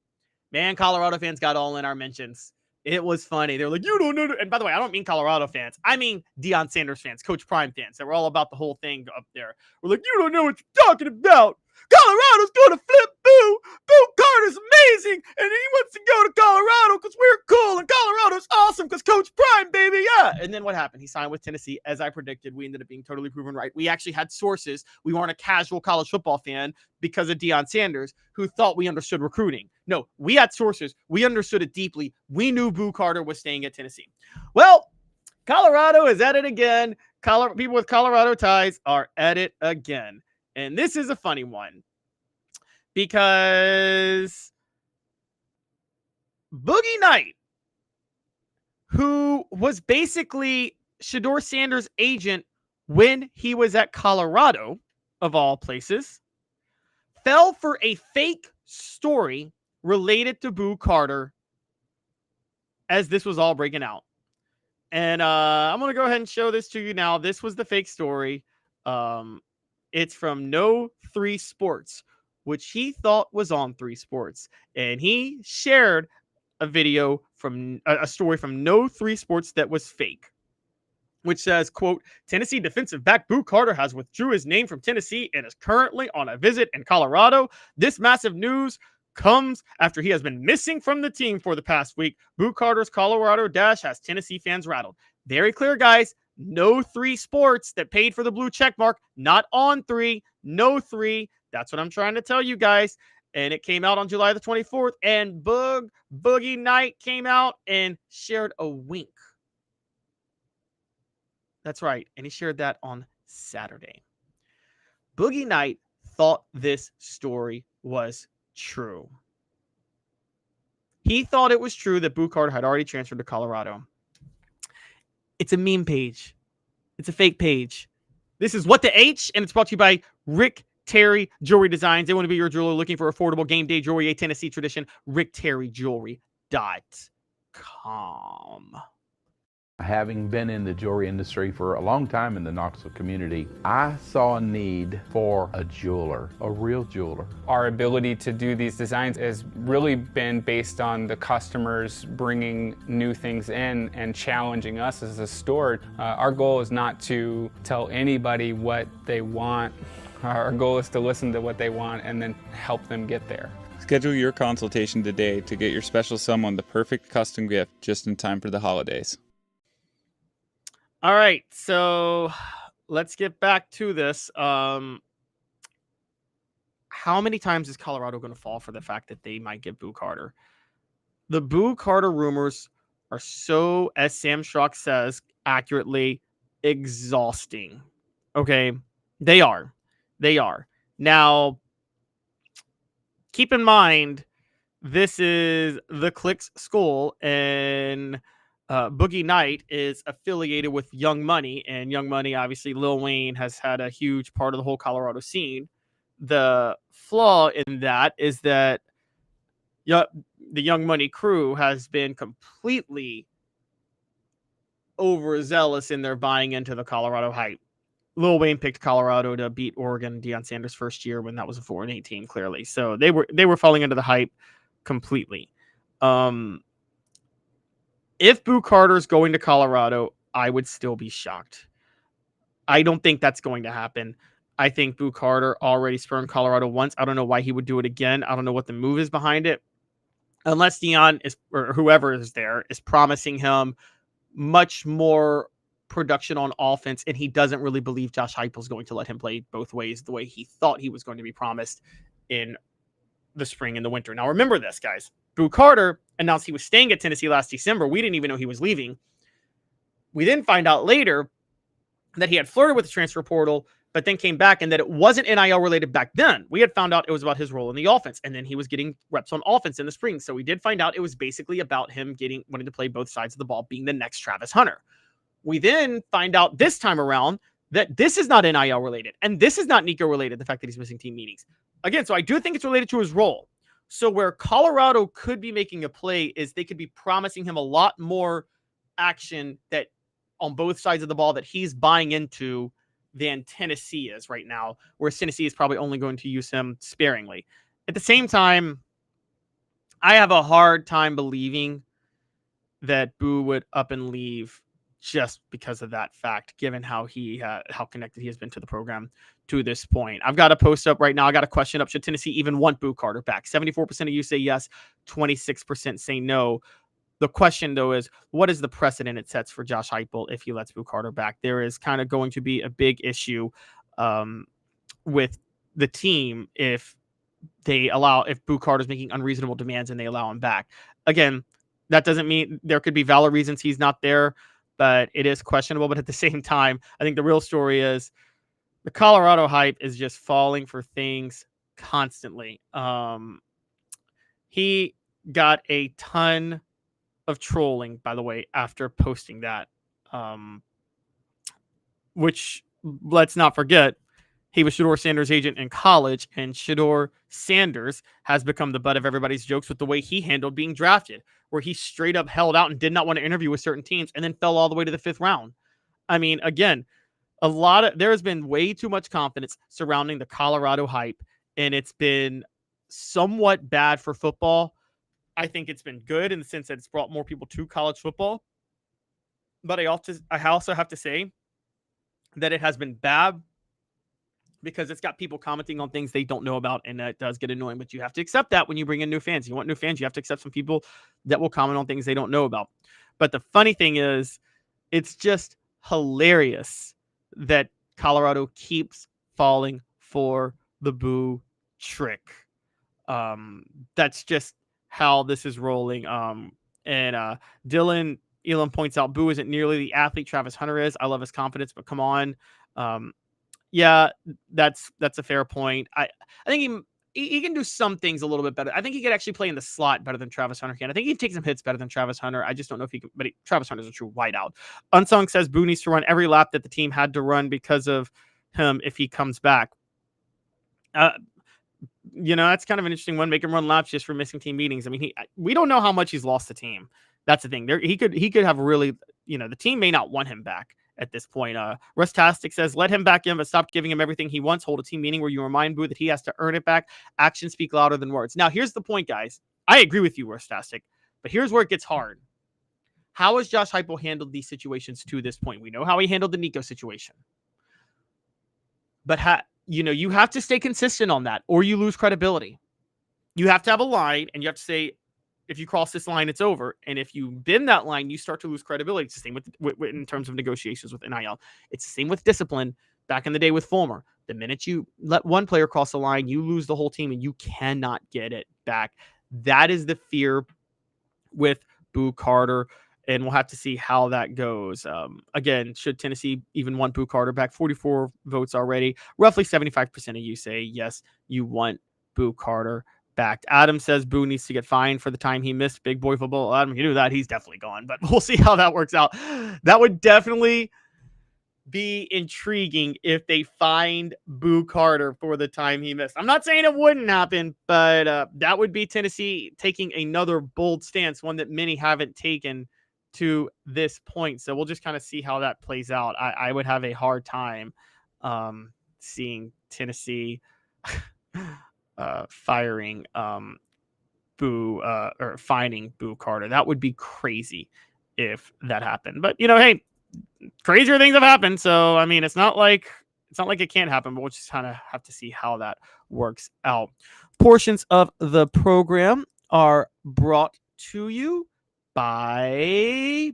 Speaker 1: Man, Colorado fans got all in our mentions. It was funny. They're like, you don't know. And by the way, I don't mean Colorado fans. I mean Deion Sanders fans, Coach Prime fans. That were all about the whole thing up there. We're like, you don't know what you're talking about. Colorado's going to flip Boo. Boo Carter's amazing. And he wants to go to Colorado because we're cool. And Colorado's awesome because Coach Prime, baby. Yeah. And then what happened? He signed with Tennessee. As I predicted, we ended up being totally proven right. We actually had sources. We weren't a casual college football fan because of Deion Sanders who thought we understood recruiting. No, we had sources. We understood it deeply. We knew Boo Carter was staying at Tennessee. Well, Colorado is at it again. People with Colorado ties are at it again. And this is a funny one because Boogie Knight, who was basically Shedeur Sanders' agent when he was at Colorado, of all places, fell for a fake story related to Boo Carter as this was all breaking out. And I'm going to go ahead and show this to you now. This was the fake story. It's from No 3 Sports, which he thought was on 3 Sports. And he shared a video from a story from No 3 Sports that was fake, which says, quote, Tennessee defensive back Boo Carter has withdrew his name from Tennessee and is currently on a visit in Colorado. This massive news comes after he has been missing from the team for the past week. Boo Carter's Colorado dash has Tennessee fans rattled. Very clear, guys. No 3 Sports that paid for the blue check mark, not on 3, no 3. That's what I'm trying to tell you guys. And it came out on July the 24th, and Boogie Knight came out and shared a wink. That's right. And he shared that on Saturday. Boogie Knight thought this story was true. He thought it was true that Boo Carter had already transferred to Colorado. It's a meme page. It's a fake page. This is What the H, and it's brought to you by Rick Terry Jewelry Designs. They want to be your jeweler looking for affordable game day jewelry, a Tennessee tradition. RickTerryJewelry.com.
Speaker 11: Having been in the jewelry industry for a long time in the Knoxville community, I saw a need for a jeweler, a real jeweler.
Speaker 12: Our ability to do these designs has really been based on the customers bringing new things in and challenging us as a store. Our goal is not to tell anybody what they want. Our goal is to listen to what they want and then help them get there.
Speaker 13: Schedule your consultation today to get your special someone the perfect custom gift just in time for the holidays.
Speaker 1: All right, so let's get back to this. How many times is Colorado going to fall for the fact that they might get Boo Carter? The Boo Carter rumors are so, as Sam Schrock says accurately, exhausting. Okay, they are. They are. Now, keep in mind, this is the Clicks School, and Boogie Knight is affiliated with Young Money, and Young Money, obviously, Lil Wayne has had a huge part of the whole Colorado scene. The flaw in that is that the Young Money crew has been completely overzealous in their buying into the Colorado hype. Lil Wayne picked Colorado to beat Oregon Deion Sanders' first year when that was a 4-18, clearly. So they were falling into the hype completely. If Boo Carter's going to Colorado, I would still be shocked. I don't think that's going to happen. I think Boo Carter already spurned Colorado once. I don't know why he would do it again. I don't know what the move is behind it. Unless Deion is, or whoever is there, is promising him much more production on offense, and he doesn't really believe Josh Heupel is going to let him play both ways the way he thought he was going to be promised in the spring and the winter. Now, remember this, guys. Boo Carter announced he was staying at Tennessee last December. We didn't even know he was leaving. We then find out later that he had flirted with the transfer portal, but then came back, and that it wasn't NIL related back then. We had found out it was about his role in the offense, and then he was getting reps on offense in the spring. So we did find out it was basically about him wanting to play both sides of the ball, being the next Travis Hunter. We then find out this time around that this is not NIL related, and this is not Nico related, the fact that he's missing team meetings. Again, so I do think it's related to his role. So where Colorado could be making a play is they could be promising him a lot more action that on both sides of the ball that he's buying into than Tennessee is right now, whereas Tennessee is probably only going to use him sparingly. At the same time, I have a hard time believing that Boo would up and leave just because of that fact, given how connected he has been to the program to this point. I've got a post up right now. I got a question up. Should Tennessee even want Boo Carter back? 74% of you say yes, 26% say no. The question, though, is what is the precedent it sets for Josh Heupel if he lets Boo Carter back? There is kind of going to be a big issue with the team if Boo Carter's making unreasonable demands and they allow him back. Again, that doesn't mean there could be valid reasons he's not there, but it is questionable. But at the same time, I think the real story is the Colorado hype is just falling for things constantly. He got a ton of trolling, by the way, after posting that, which, let's not forget, he was Shedeur Sanders' agent in college, and Shedeur Sanders has become the butt of everybody's jokes with the way he handled being drafted, where he straight up held out and did not want to interview with certain teams and then fell all the way to the 5th round. I mean, again, there has been way too much confidence surrounding the Colorado hype, and it's been somewhat bad for football. I think it's been good in the sense that it's brought more people to college football. But I also have to say that it has been bad because it's got people commenting on things they don't know about, and that does get annoying. But you have to accept that when you bring in new fans. You want new fans, you have to accept some people that will comment on things they don't know about. But the funny thing is, it's just hilarious that Colorado keeps falling for the Boo trick. That's just how this is rolling. And Dylan Elam points out Boo isn't nearly the athlete Travis Hunter is. I love his confidence, but come on. Yeah, that's a fair point. I think he can do some things a little bit better. I think he could actually play in the slot better than Travis Hunter can. I think he can take some hits better than Travis Hunter. I just don't know if he can, but Travis Hunter is a true wideout. Unsung says Boo needs to run every lap that the team had to run because of him if he comes back. That's kind of an interesting one. Make him run laps just for missing team meetings. I mean, we don't know how much he's lost the team. That's the thing. He could have really, the team may not want him back at this point. Rustastic says, let him back in, but stop giving him everything he wants. Hold a team meeting where you remind Boo that he has to earn it back. Actions speak louder than words. Now, here's the point, guys. I agree with you, Rustastic, but here's where it gets hard. How has Josh Heupel handled these situations to this point? We know how he handled the Nico situation. But you have to stay consistent on that or you lose credibility. You have to have a line and you have to say, if you cross this line, it's over. And if you bend that line, you start to lose credibility. It's the same with in terms of negotiations with NIL. It's the same with discipline back in the day with Fulmer. The minute you let one player cross the line, you lose the whole team and you cannot get it back. That is the fear with Boo Carter. And we'll have to see how that goes. Again, should Tennessee even want Boo Carter back? 44 votes already. Roughly 75% of you say, yes, you want Boo Carter back. Adam says Boo needs to get fined for the time he missed big boy football. Adam, you knew that. He's definitely gone. But we'll see how that works out. That would definitely be intriguing if they fined Boo Carter for the time he missed. I'm not saying it wouldn't happen, but that would be Tennessee taking another bold stance, one that many haven't taken to this point. So we'll just kind of see how that plays out. I would have a hard time seeing Tennessee firing Boo or finding Boo Carter. That would be crazy if that happened. But hey, crazier things have happened. So I mean, it's not like it can't happen, but we'll just kind of have to see how that works out. Portions of the program are brought to you by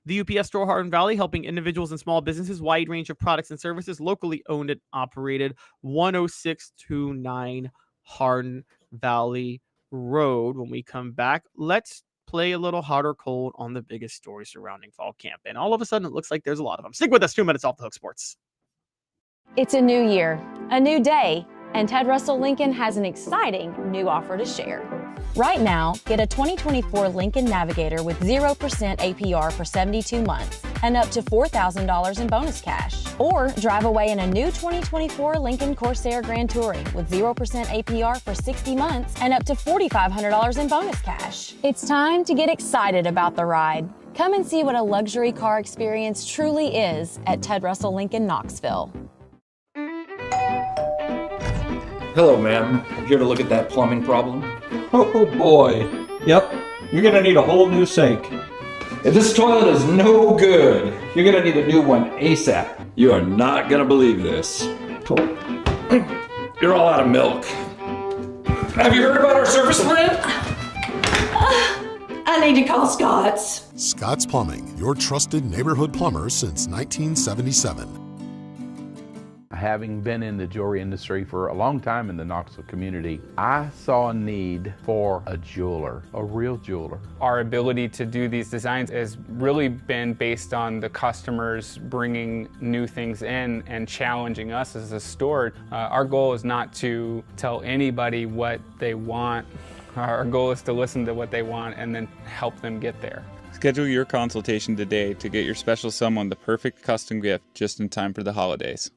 Speaker 1: The UPS Store Hardin Valley, helping individuals and small businesses, wide range of products and services, locally owned and operated, 10629 Hardin Valley Road. When we come back, let's play a little hot or cold on the biggest story surrounding fall camp. And all of a sudden, it looks like there's a lot of them. Stick with us. 2 minutes off the hook sports.
Speaker 14: It's a new year, a new day, and Ted Russell Lincoln has an exciting new offer to share. Right now, get a 2024 Lincoln Navigator with 0% APR for 72 months and up to $4,000 in bonus cash. Or drive away in a new 2024 Lincoln Corsair Grand Touring with 0% APR for 60 months and up to $4,500 in bonus cash. It's time to get excited about the ride. Come and see what a luxury car experience truly is at Ted Russell Lincoln Knoxville.
Speaker 5: Hello, ma'am. Here to look at that plumbing problem? Oh boy. Yep. You're gonna need a whole new sink.
Speaker 4: If this toilet is no good, you're gonna need a new one ASAP. You are not gonna believe this. You're all out of milk. Have you heard about our service plan?
Speaker 6: I need to call Scott's.
Speaker 7: Scott's Plumbing, your trusted neighborhood plumber since 1977.
Speaker 11: Having been in the jewelry industry for a long time in the Knoxville community, I saw a need for a jeweler, a real jeweler.
Speaker 12: Our ability to do these designs has really been based on the customers bringing new things in and challenging us as a store. Our goal is not to tell anybody what they want. Our goal is to listen to what they want and then help them get there.
Speaker 13: Schedule your consultation today to get your special someone the perfect custom gift just in time for the holidays.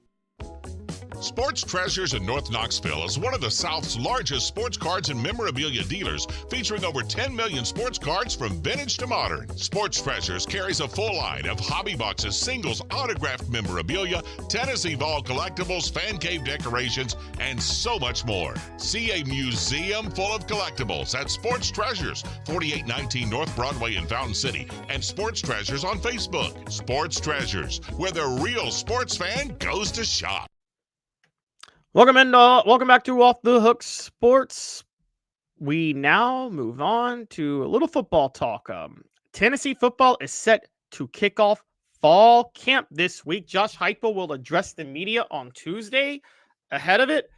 Speaker 15: Sports Treasures in North Knoxville is one of the South's largest sports cards and memorabilia dealers, featuring over 10 million sports cards from vintage to modern. Sports Treasures carries a full line of hobby boxes, singles, autographed memorabilia, Tennessee Vol collectibles, fan cave decorations, and so much more. See a museum full of collectibles at Sports Treasures, 4819 North Broadway in Fountain City, and Sports Treasures on Facebook. Sports Treasures, where the real sports fan goes to shop.
Speaker 1: Welcome back to Off the Hook Sports. We now move on to a little football talk. Tennessee football is set to kick off fall camp this week. Josh Heupel will address the media on Tuesday ahead of it,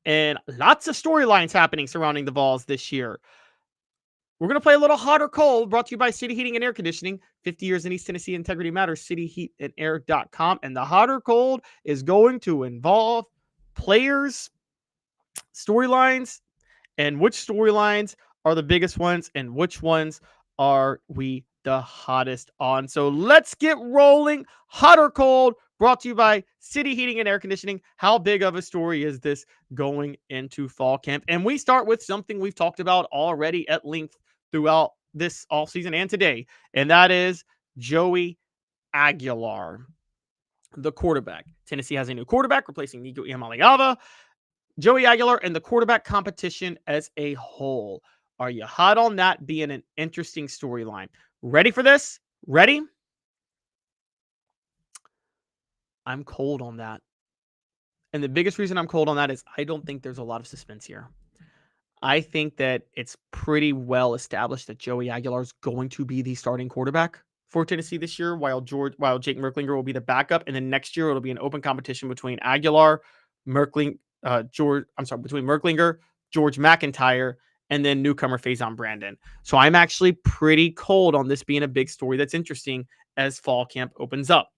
Speaker 1: and lots of storylines happening surrounding the Vols this year. We're going to play a little hot or cold, brought to you by City Heating and Air Conditioning. 50 years in East Tennessee, integrity matters. cityheatandair.com. And the hot or cold is going to involve players, storylines, and which storylines are the biggest ones and which ones are we the hottest on. So let's get rolling. Hot or cold, brought to you by City Heating and Air Conditioning. How big of a story is this going into fall camp? And we start with something we've talked about already at length throughout this offseason and today, and that is Joey Aguilar, the quarterback. Tennessee has a new quarterback replacing Nico Iamaleava. Joey Aguilar and the quarterback competition as a whole. Are you hot on that being an interesting storyline? Ready for this? Ready? I'm cold on that. And the biggest reason I'm cold on that is I don't think there's a lot of suspense here. I think that it's pretty well established that Joey Aguilar is going to be the starting quarterback for Tennessee this year, while Jake Merklinger will be the backup, and then next year it'll be an open competition between Aguilar, between Merklinger, George McIntyre, and then newcomer Faison Brandon. So I'm actually pretty cold on this being a big story that's interesting as fall camp opens up.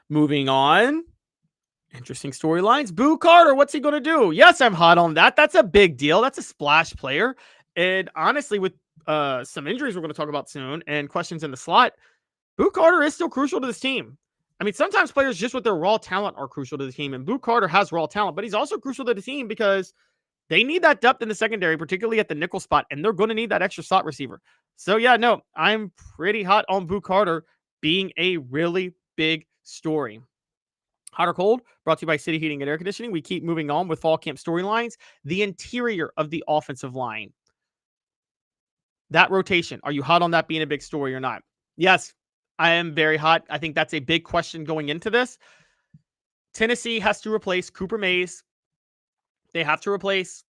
Speaker 1: Moving on. Interesting storylines. Boo Carter, what's he going to do? Yes, I'm hot on that. That's a big deal. That's a splash player. And honestly, with some injuries we're going to talk about soon and questions in the slot, Boo Carter is still crucial to this team. I mean, sometimes players just with their raw talent are crucial to the team, and Boo Carter has raw talent, but he's also crucial to the team because they need that depth in the secondary, particularly at the nickel spot, and they're going to need that extra slot receiver. So yeah, no, I'm pretty hot on Boo Carter being a really big story. Hot or cold, brought to you by City Heating and Air Conditioning. We keep moving on with fall camp storylines. The interior of the offensive line. That rotation. Are you hot on that being a big story or not? Yes, I am very hot. I think that's a big question going into this. Tennessee has to replace Cooper Mays. They have to replace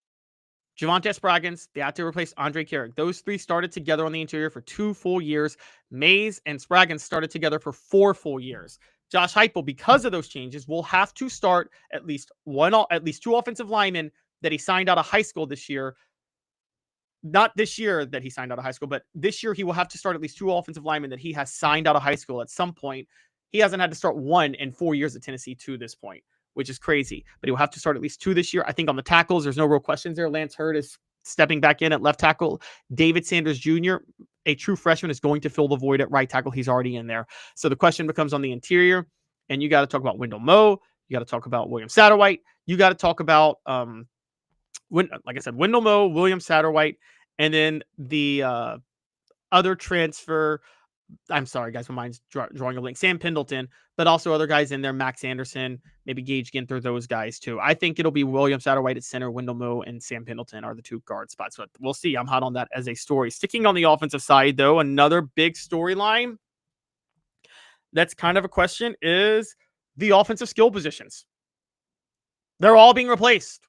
Speaker 1: Javonte Spraggins, they had to replace Andre Carrick. Those three started together on the interior for 2 full years. Mays and Spraggins started together for 4 full years. Josh Heupel, because of those changes, will have to start at least 2 offensive linemen that he signed out of high school this year. Not this year that he signed out of high school, but this year he will have to start at least 2 offensive linemen that he has signed out of high school at some point. He hasn't had to start 1 in 4 years at Tennessee to this point, which is crazy. But he will have to start at least 2 this year. I think on the tackles, there's no real questions there. Lance Hurd is stepping back in at left tackle. David Sanders Jr., a true freshman, is going to fill the void at right tackle. He's already in there. So the question becomes on the interior, and you got to talk about Wendell Moe. You got to talk about William Satterwhite. You got to talk about, like I said, Wendell Moe, William Satterwhite, and then the other transfer. I'm sorry, guys, my mind's drawing a blank. Sam Pendleton, but also other guys in there, Max Anderson, maybe Gage Ginther, those guys too. I think it'll be William Satterwhite at center, Wendell Moe, and Sam Pendleton are the 2 guard spots. But we'll see. I'm hot on that as a story. Sticking on the offensive side, though, another big storyline that's kind of a question is the offensive skill positions. They're all being replaced.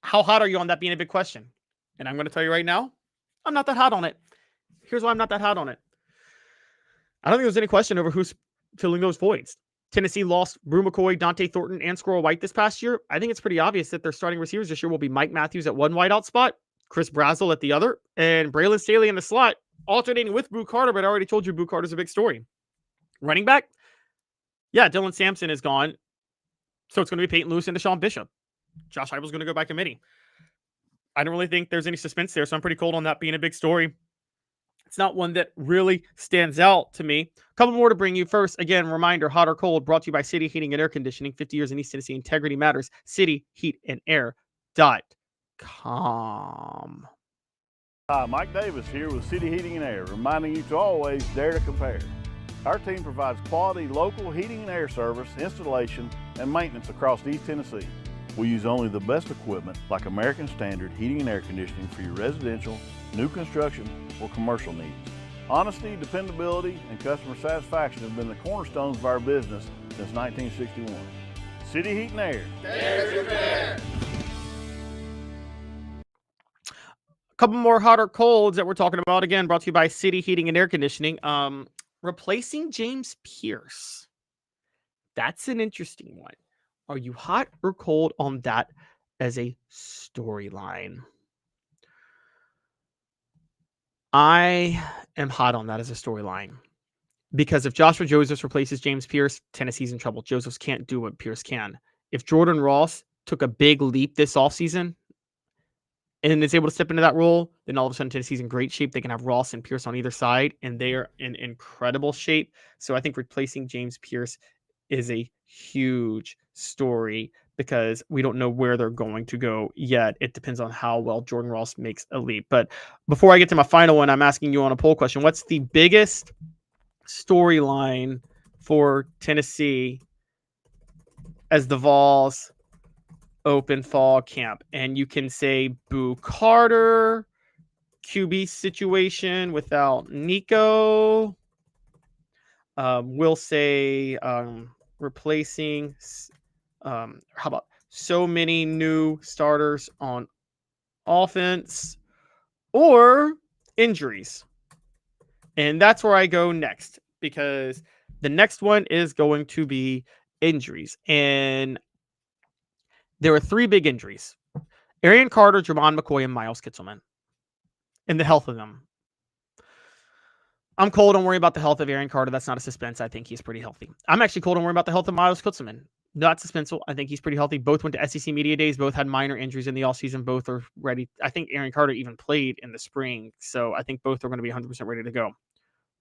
Speaker 1: How hot are you on that being a big question? And I'm going to tell you right now, I'm not that hot on it. Here's why I'm not that hot on it. I don't think there's any question over who's filling those voids. Tennessee lost Brew McCoy, Dante Thornton, and Squirrel White this past year. I think it's pretty obvious that their starting receivers this year will be Mike Matthews at one wideout spot, Chris Brazel at the other, and Braylon Staley in the slot, alternating with Boo Carter, but I already told you Boo Carter's a big story. Running back, yeah, Dylan Sampson is gone. So it's going to be Peyton Lewis and Deshaun Bishop. Josh Heupel's going to go by committee. I don't really think there's any suspense there, so I'm pretty cold on that being a big story. It's not one that really stands out to me. A couple more to bring you. First, again, reminder, hot or cold, brought to you by City Heating and Air Conditioning. 50 years in East Tennessee. Integrity matters. cityheatandair.com.
Speaker 8: Hi, Mike Davis here with City Heating and Air, reminding you to always dare to compare. Our team provides quality local heating and air service, installation, and maintenance across East Tennessee. We use only the best equipment like American Standard Heating and Air Conditioning for your residential, new construction, or commercial needs. Honesty, dependability, and customer satisfaction have been the cornerstones of our business since 1961. City Heat and Air.
Speaker 1: Dare to compare. A couple more hot or colds that we're talking about, again, brought to you by City Heating and Air Conditioning. Replacing James Pierce. That's an interesting one. Are you hot or cold on that as a storyline? I am hot on that as a storyline because if Joshua Josephs replaces James Pierce, Tennessee's in trouble. Josephs can't do what Pierce can. If Jordan Ross took a big leap this offseason and is able to step into that role, then all of a sudden Tennessee's in great shape. They can have Ross and Pierce on either side, and they are in incredible shape. So I think replacing James Pierce is a huge story because we don't know where they're going to go yet. It depends on how well Jordan Ross makes a leap. But before I get to my final one, I'm asking you on a poll question. What's the biggest storyline for Tennessee as the Vols open fall camp? And you can say Boo Carter, QB situation without Nico. We'll say replacing, how about so many new starters on offense or injuries. And that's where I go next because the next one is going to be injuries. And there are 3 big injuries. Arian Carter, Jermon McCoy, and Miles Kitselman. And the health of them. I'm cold. Don't worry about the health of Arian Carter. That's not a suspense. I think he's pretty healthy. I'm actually cold. Don't worry about the health of Miles Kitselman. Not suspenseful. I think he's pretty healthy. Both went to SEC Media Days. Both had minor injuries in the offseason. Both are ready. I think Arian Carter even played in the spring. So I think both are going to be 100% ready to go.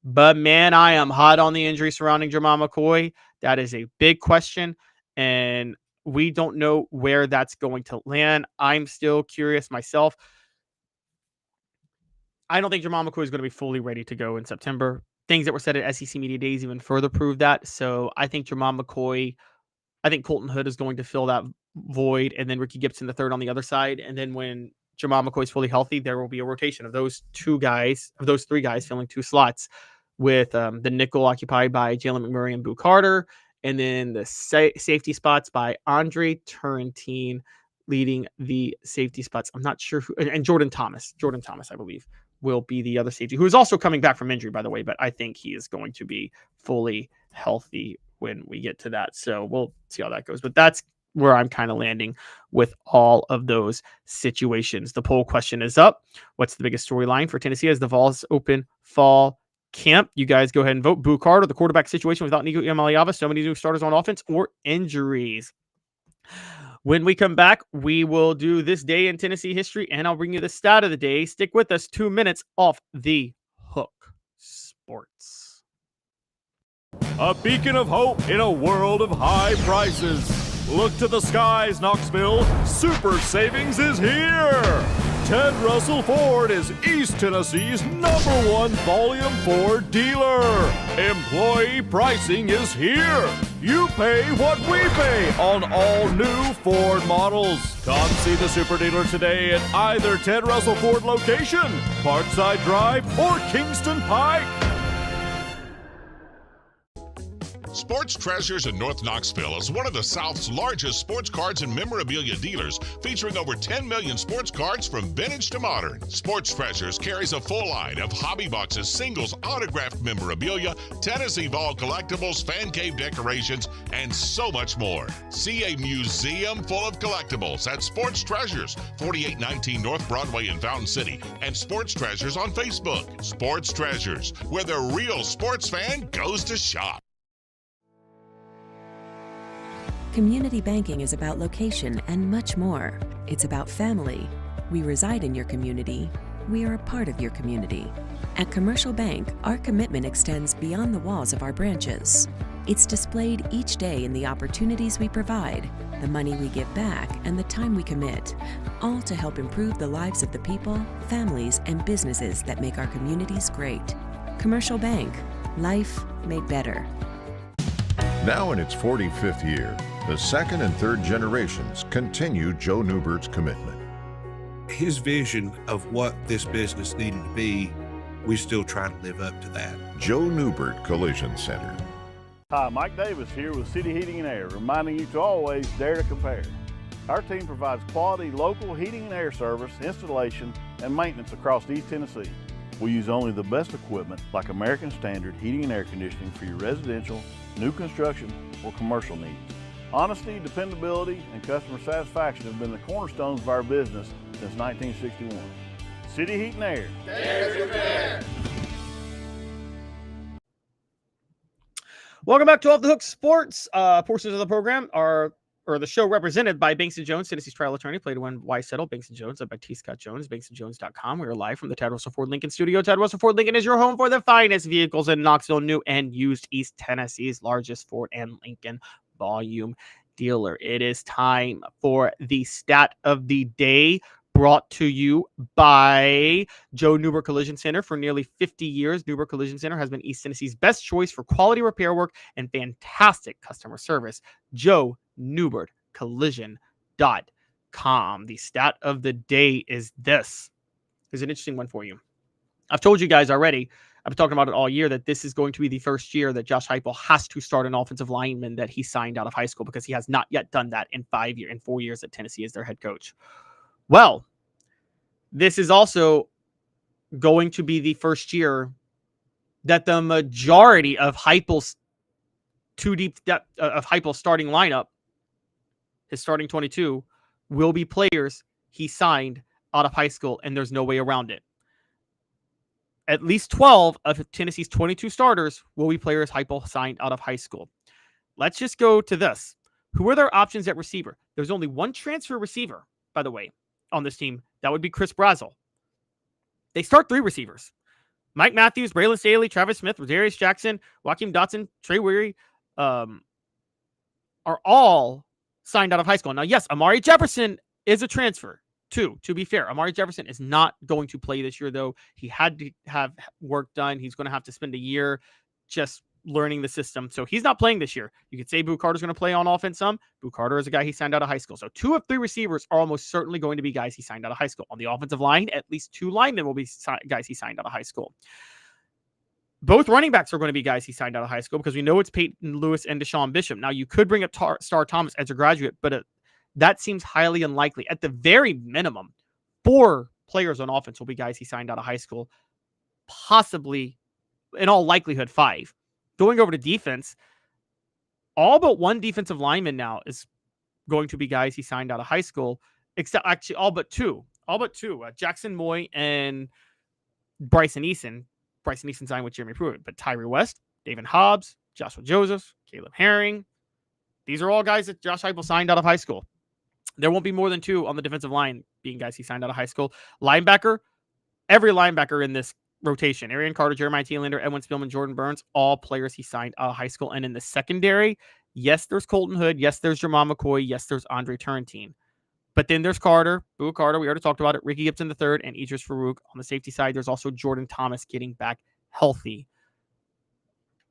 Speaker 1: But, man, I am hot on the injury surrounding Jermon McCoy. That is a big question. And we don't know where that's going to land. I'm still curious myself. I don't think Jermon McCoy is going to be fully ready to go in September. Things that were said at SEC Media Days even further prove that. So I think Jermon McCoy, I think Colton Hood is going to fill that void, and then Ricky Gibson the third on the other side. And then when Jermon McCoy is fully healthy, there will be a rotation of those 3 guys filling 2 slots with the nickel occupied by Jalen McMurray and Boo Carter, and then the safety spots by Andre Turrentine, leading the safety spots. I'm not sure who, and Jordan Thomas, I believe, will be the other safety, who is also coming back from injury, by the way, but I think he is going to be fully healthy when we get to that. So we'll see how that goes. But that's where I'm kind of landing with all of those situations. The poll question is up. What's the biggest storyline for Tennessee as the Vols open fall camp? You guys go ahead and vote. Boo Carter, the quarterback situation without Nico Iamaleava, so many new starters on offense, or injuries. When we come back, we will do this day in Tennessee history, and I'll bring you the stat of the day. Stick with us. 2 minutes off the hook. Sports.
Speaker 9: A beacon of hope in a world of high prices. Look to the skies, Knoxville. Super Savings is here. Ted Russell Ford is East Tennessee's #1 Volume 4 dealer. Employee pricing is here. You pay what we pay on all new Ford models. Come see the super dealer today at either Ted Russell Ford location, Parkside Drive, or Kingston Pike.
Speaker 15: Sports Treasures in North Knoxville is one of the South's largest sports cards and memorabilia dealers, featuring over 10 million sports cards from vintage to modern. Sports Treasures carries a full line of hobby boxes, singles, autographed memorabilia, Tennessee Vol collectibles, fan cave decorations, and so much more. See a museum full of collectibles at Sports Treasures, 4819 North Broadway in Fountain City, and Sports Treasures on Facebook. Sports Treasures, where the real sports fan goes to shop.
Speaker 3: Community banking is about location and much more. It's about family. We reside in your community. We are a part of your community. At Commercial Bank, our commitment extends beyond the walls of our branches. It's displayed each day in the opportunities we provide, the money we give back, and the time we commit, all to help improve the lives of the people, families, and businesses that make our communities great. Commercial Bank, life made better.
Speaker 16: Now in its 45th year, the second and third generations continue Joe Newbert's commitment.
Speaker 17: His vision of what this business needed to be, we still try to live up to that.
Speaker 16: Joe Newbert Collision Center.
Speaker 8: Hi, Mike Davis here with City Heating and Air, reminding you to always dare to compare. Our team provides quality local heating and air service, installation, and maintenance across East Tennessee. We use only the best equipment like American Standard heating and air conditioning for your residential, new construction, or commercial needs. Honesty, dependability, and customer satisfaction have been the cornerstones of our business since 1961. City Heat and Air.
Speaker 1: Dare to compare. Welcome back to Off the Hook Sports. Portions of the program or the show represented by Banks & Jones, Tennessee's trial attorney, play to win, why settle, Banks & Jones, led by T. Scott Jones, banksandjones.com. We are live from the Ted Russell Ford Lincoln studio. Ted Russell Ford Lincoln is your home for the finest vehicles in Knoxville, new and used, East Tennessee's largest Ford and Lincoln volume dealer. It is time for the stat of the day, brought to you by Joe Newbert Collision Center. For nearly 50 years, Newbert Collision Center has been East Tennessee's best choice for quality repair work and fantastic customer service. Joe Newbert Collision.com. The stat of the day is this. Here's an interesting one for you. I've told you guys already, I've been talking about it all year, that this is going to be the first year that Josh Heupel has to start an offensive lineman that he signed out of high school, because he has not yet done that in 4 years at Tennessee as their head coach. Well, this is also going to be the first year that the majority of Heupel's Heupel's starting lineup, his starting 22, will be players he signed out of high school, and there's no way around it. At least 12 of Tennessee's 22 starters will be players Heupel signed out of high school. Let's just go to this. Who are their options at receiver? There's only one transfer receiver, by the way, on this team. That would be Chris Brazel. They start 3 receivers. Mike Matthews, Braylon Staley, Travis Smith, Rodarius Jackson, Joaquin Dotson, Trey Weary are all signed out of high school. Now, yes, Amari Jefferson is a transfer, too, to be fair. Amari Jefferson is not going to play this year, though. He had to have work done. He's going to have to spend a year just learning the system. So he's not playing this year. You could say Boo Carter's going to play on offense some. Boo Carter is a guy he signed out of high school. So 2 of 3 receivers are almost certainly going to be guys he signed out of high school. On the offensive line, at least 2 linemen will be guys he signed out of high school. Both running backs are going to be guys he signed out of high school, because we know it's Peyton Lewis and Deshaun Bishop. Now, you could bring up Star Thomas as a graduate, but that seems highly unlikely. At the very minimum, 4 players on offense will be guys he signed out of high school, possibly, in all likelihood, 5. Going over to defense, all but 1 defensive lineman now is going to be guys he signed out of high school, except actually all but 2. Jackson Moy and Bryson Eason. Bryson Eason signed with Jeremy Pruitt, but Tyree West, David Hobbs, Joshua Joseph, Caleb Herring. These are all guys that Josh Heupel signed out of high school. There won't be more than 2 on the defensive line being guys he signed out of high school. Linebacker, every linebacker in this rotation, Arian Carter, Jeremiah Thielander, Edwin Spillman, Jordan Burns, all players he signed out of high school. And in the secondary, yes, there's Colton Hood. Yes, there's Jamal McCoy. Yes, there's Andre Turrentine. But then there's Carter, Boo Carter, we already talked about it, Ricky Gibson III, and Idris Farouk. On the safety side, there's also Jordan Thomas getting back healthy.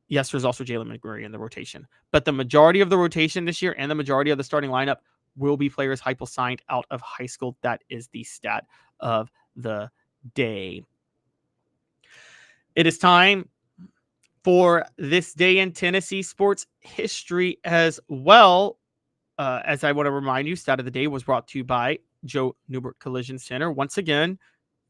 Speaker 1: Yes, there's also Jalen McMurray in the rotation. But the majority of the rotation this year and the majority of the starting lineup will be players Heupel signed out of high school. That is the stat of the day. It is time for This Day in Tennessee sports history as well. As I want to remind you, stat of the day was brought to you by Joe Newbert Collision Center. Once again,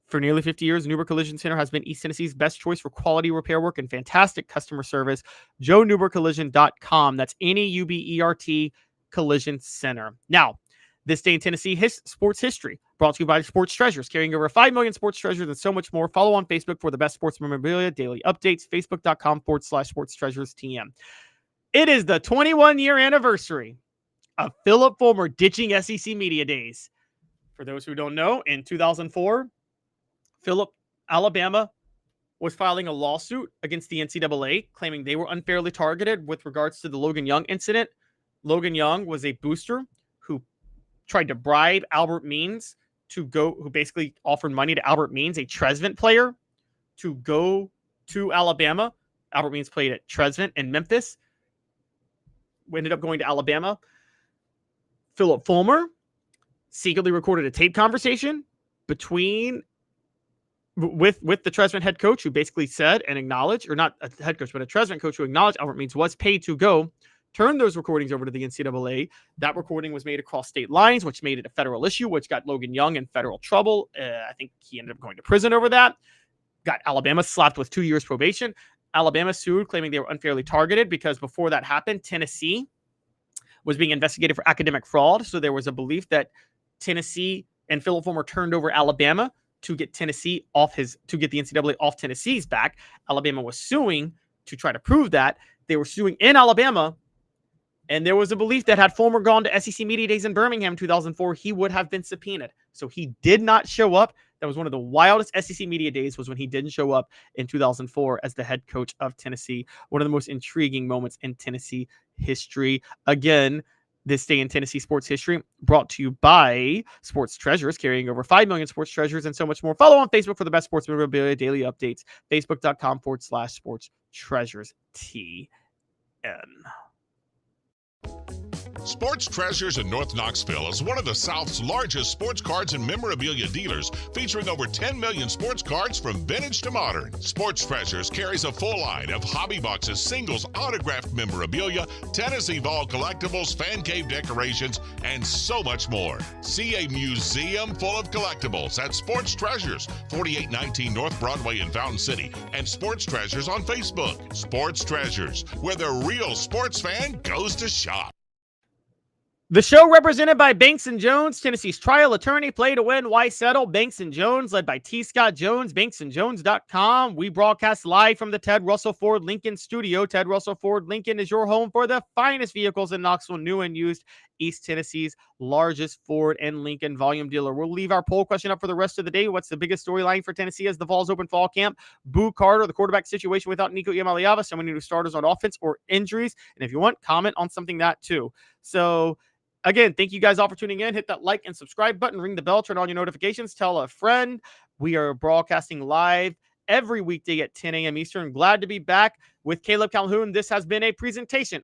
Speaker 1: for nearly 50 years, Newbert Collision Center has been East Tennessee's best choice for quality repair work and fantastic customer service. JoeNewbertCollision.com. That's NEUBERT Collision Center. Now, This Day in Tennessee sports history brought to you by Sports Treasures, carrying over 5 million sports treasures and so much more. Follow on Facebook for the best sports memorabilia, daily updates, Facebook.com/Sports Treasures TM. It is the 21-year anniversary of Philip Fulmer ditching SEC Media Days. For those who don't know, in 2004, Alabama was filing a lawsuit against the NCAA, claiming they were unfairly targeted with regards to the Logan Young incident. Logan Young was a booster who tried to bribe Albert Means who basically offered money to Albert Means, a Trezevant player, to go to Alabama. Albert Means played at Trezevant in Memphis. We ended up going to Alabama. Philip Fulmer secretly recorded a tape conversation with the Trezevant head coach, who basically said and acknowledged, or not a head coach, but a Trezevant coach who acknowledged Albert Means was paid to go, turned those recordings over to the NCAA. That recording was made across state lines, which made it a federal issue, which got Logan Young in federal trouble. I think he ended up going to prison over that. Got Alabama slapped with 2 years probation. Alabama sued, claiming they were unfairly targeted because before that happened, Tennessee was being investigated for academic fraud. So there was a belief that Tennessee and Philip Fulmer turned over Alabama to get the NCAA off Tennessee's back. Alabama was suing to try to prove that. They were suing in Alabama, and there was a belief that had Fulmer gone to SEC Media Days in Birmingham in 2004, he would have been subpoenaed. So he did not show up. That was one of the wildest SEC Media Days, was when he didn't show up in 2004 as the head coach of Tennessee. One of the most intriguing moments in Tennessee history. Again, This Day in Tennessee sports history brought to you by Sports Treasures, carrying over 5 million sports treasures and so much more. Follow on Facebook for the best sports memorabilia, daily updates, Facebook.com/Sports Treasures TN.
Speaker 15: Sports Treasures in North Knoxville is one of the South's largest sports cards and memorabilia dealers, featuring over 10 million sports cards from vintage to modern. Sports Treasures carries a full line of hobby boxes, singles, autographed memorabilia, Tennessee Vol collectibles, fan cave decorations, and so much more. See a museum full of collectibles at Sports Treasures, 4819 North Broadway in Fountain City, and Sports Treasures on Facebook. Sports Treasures, where the real sports fan goes to shop.
Speaker 1: The show represented by Banks & Jones, Tennessee's trial attorney. Play to win, why settle? Banks & Jones, led by T. Scott Jones, banksandjones.com. We broadcast live from the Ted Russell Ford Lincoln studio. Ted Russell Ford Lincoln is your home for the finest vehicles in Knoxville, new and used. East Tennessee's largest Ford and Lincoln volume dealer. We'll leave our poll question up for the rest of the day. What's the biggest storyline for Tennessee as the Vols open fall camp? Boo Carter, the quarterback situation without Nico Iamaleava, so many new starters on offense or injuries. And if you want, comment on something that too. So, again, thank you guys all for tuning in. Hit that like and subscribe button. Ring the bell. Turn on your notifications. Tell a friend. We are broadcasting live every weekday at 10 a.m. Eastern. Glad to be back with Caleb Calhoun. This has been a presentation